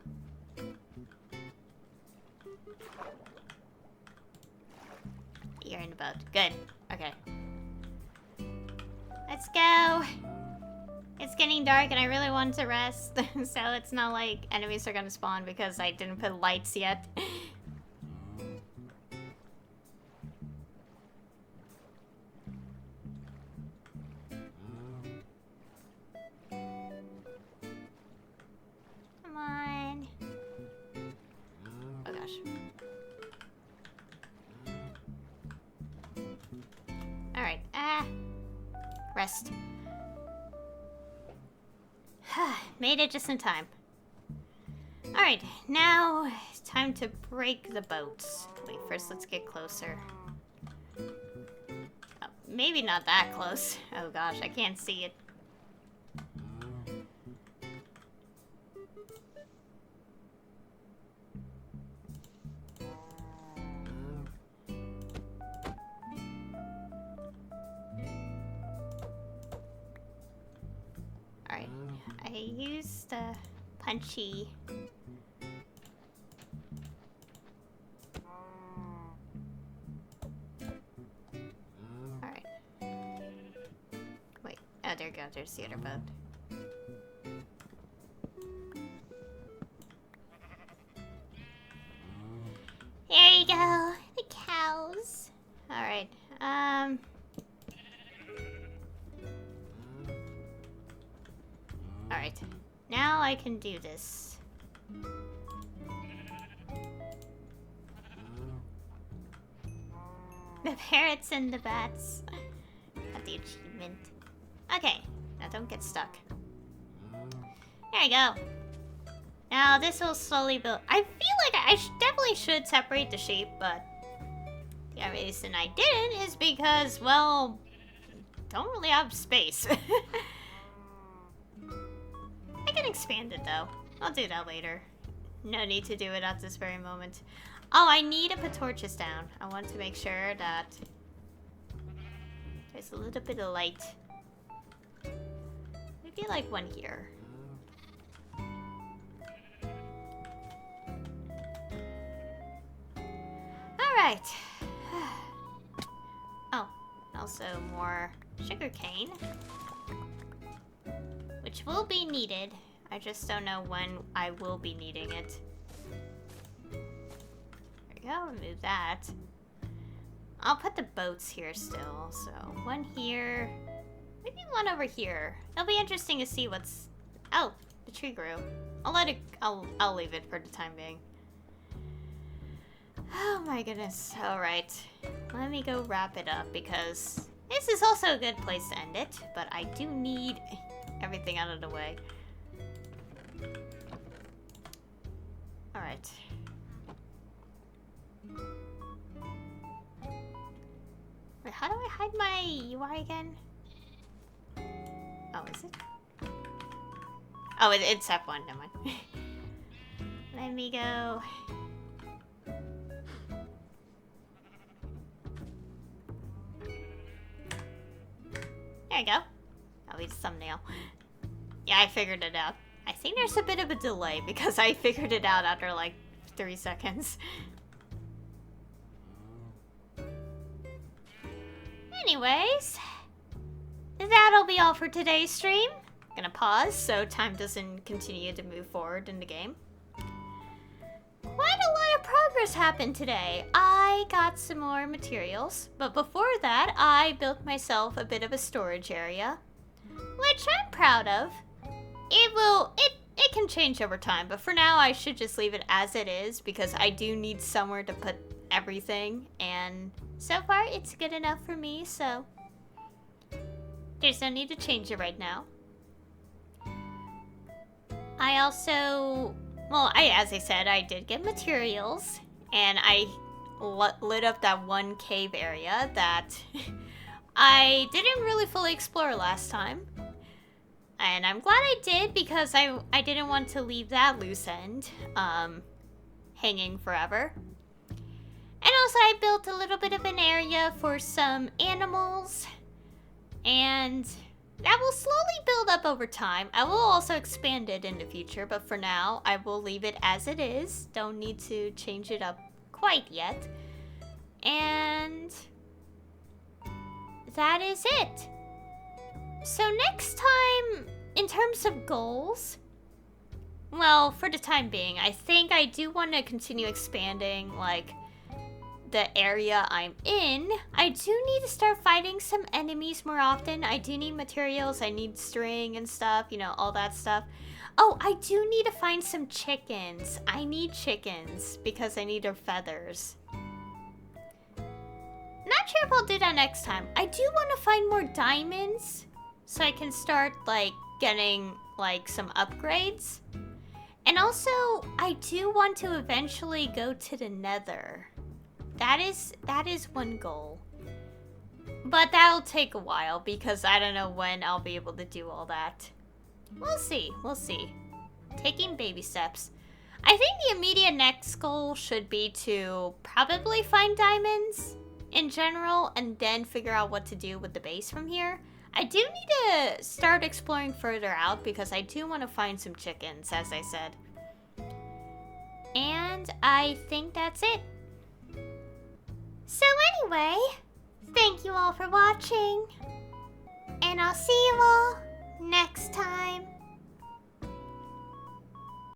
A: You're in the boat. Good. Okay. Let's go. It's getting dark and I really want to rest. So it's not like enemies are gonna spawn because I didn't put lights yet. Come on. Oh gosh. Alright, rest. Made it just in time. Alright, now it's time to break the boats. Wait, first let's get closer. Oh, maybe not that close. Oh gosh, I can't see it. Alright, I used the punchy. Alright. Wait, oh there you go, there's the other boat. There you go, the cows. Alright, Alright, now I can do this. The parrots and the bats. Got the achievement. Okay, now don't get stuck. There you go. Now this will slowly build. I feel like I definitely should separate the sheep, but the only reason I didn't is because, well, don't really have space. I can expand it though. I'll do that later. No need to do it at this very moment. Oh, I need to put torches down. I want to make sure that there's a little bit of light. Maybe like one here. Alright. Oh, also more sugarcane, which will be needed. I just don't know when I will be needing it. There we go, remove that. I'll put the boats here still, so one here, maybe one over here. It'll be interesting to see what's... Oh, the tree grew. I'll leave it for the time being. Oh my goodness, alright. Let me go wrap it up because this is also a good place to end it, but I do need everything out of the way. Alright. Wait, how do I hide my UI again? Oh, is it? Oh, it's F1, never mind. Let me go. There you go. That'll be the thumbnail. Yeah, I figured it out. I think there's a bit of a delay because I figured it out after like 3 seconds. Anyways, that'll be all for today's stream. I'm gonna pause so time doesn't continue to move forward in the game. Quite a lot of progress happened today. I got some more materials, but before that, I built myself a bit of a storage area, which I'm proud of. It can change over time, but for now I should just leave it as it is because I do need somewhere to put everything, and so far it's good enough for me, so there's no need to change it right now. I also, well, as I said, I did get materials, and I lit up that one cave area that I didn't really fully explore last time. And I'm glad I did because I didn't want to leave that loose end hanging forever. And also I built a little bit of an area for some animals. And That will slowly build up over time. I will also expand it in the future, but for now, I will leave it as it is. Don't need to change it up quite yet. And that is it. So next time, in terms of goals, well, for the time being, I think I do want to continue expanding, like, the area I'm in. I do need to start fighting some enemies more often. I do need materials, I need string and stuff, you know, all that stuff. Oh, I do need to find some chickens. I need chickens because I need their feathers. Not sure if I'll do that next time. I do want to find more diamonds so I can start, like, getting, like, some upgrades. And also, I do want to eventually go to the Nether. That is one goal. But that'll take a while because I don't know when I'll be able to do all that. We'll see. Taking baby steps. I think the immediate next goal should be to probably find diamonds in general and then figure out what to do with the base from here. I do need to start exploring further out because I do want to find some chickens, as I said. And I think that's it. So anyway, thank you all for watching. And I'll see you all next time.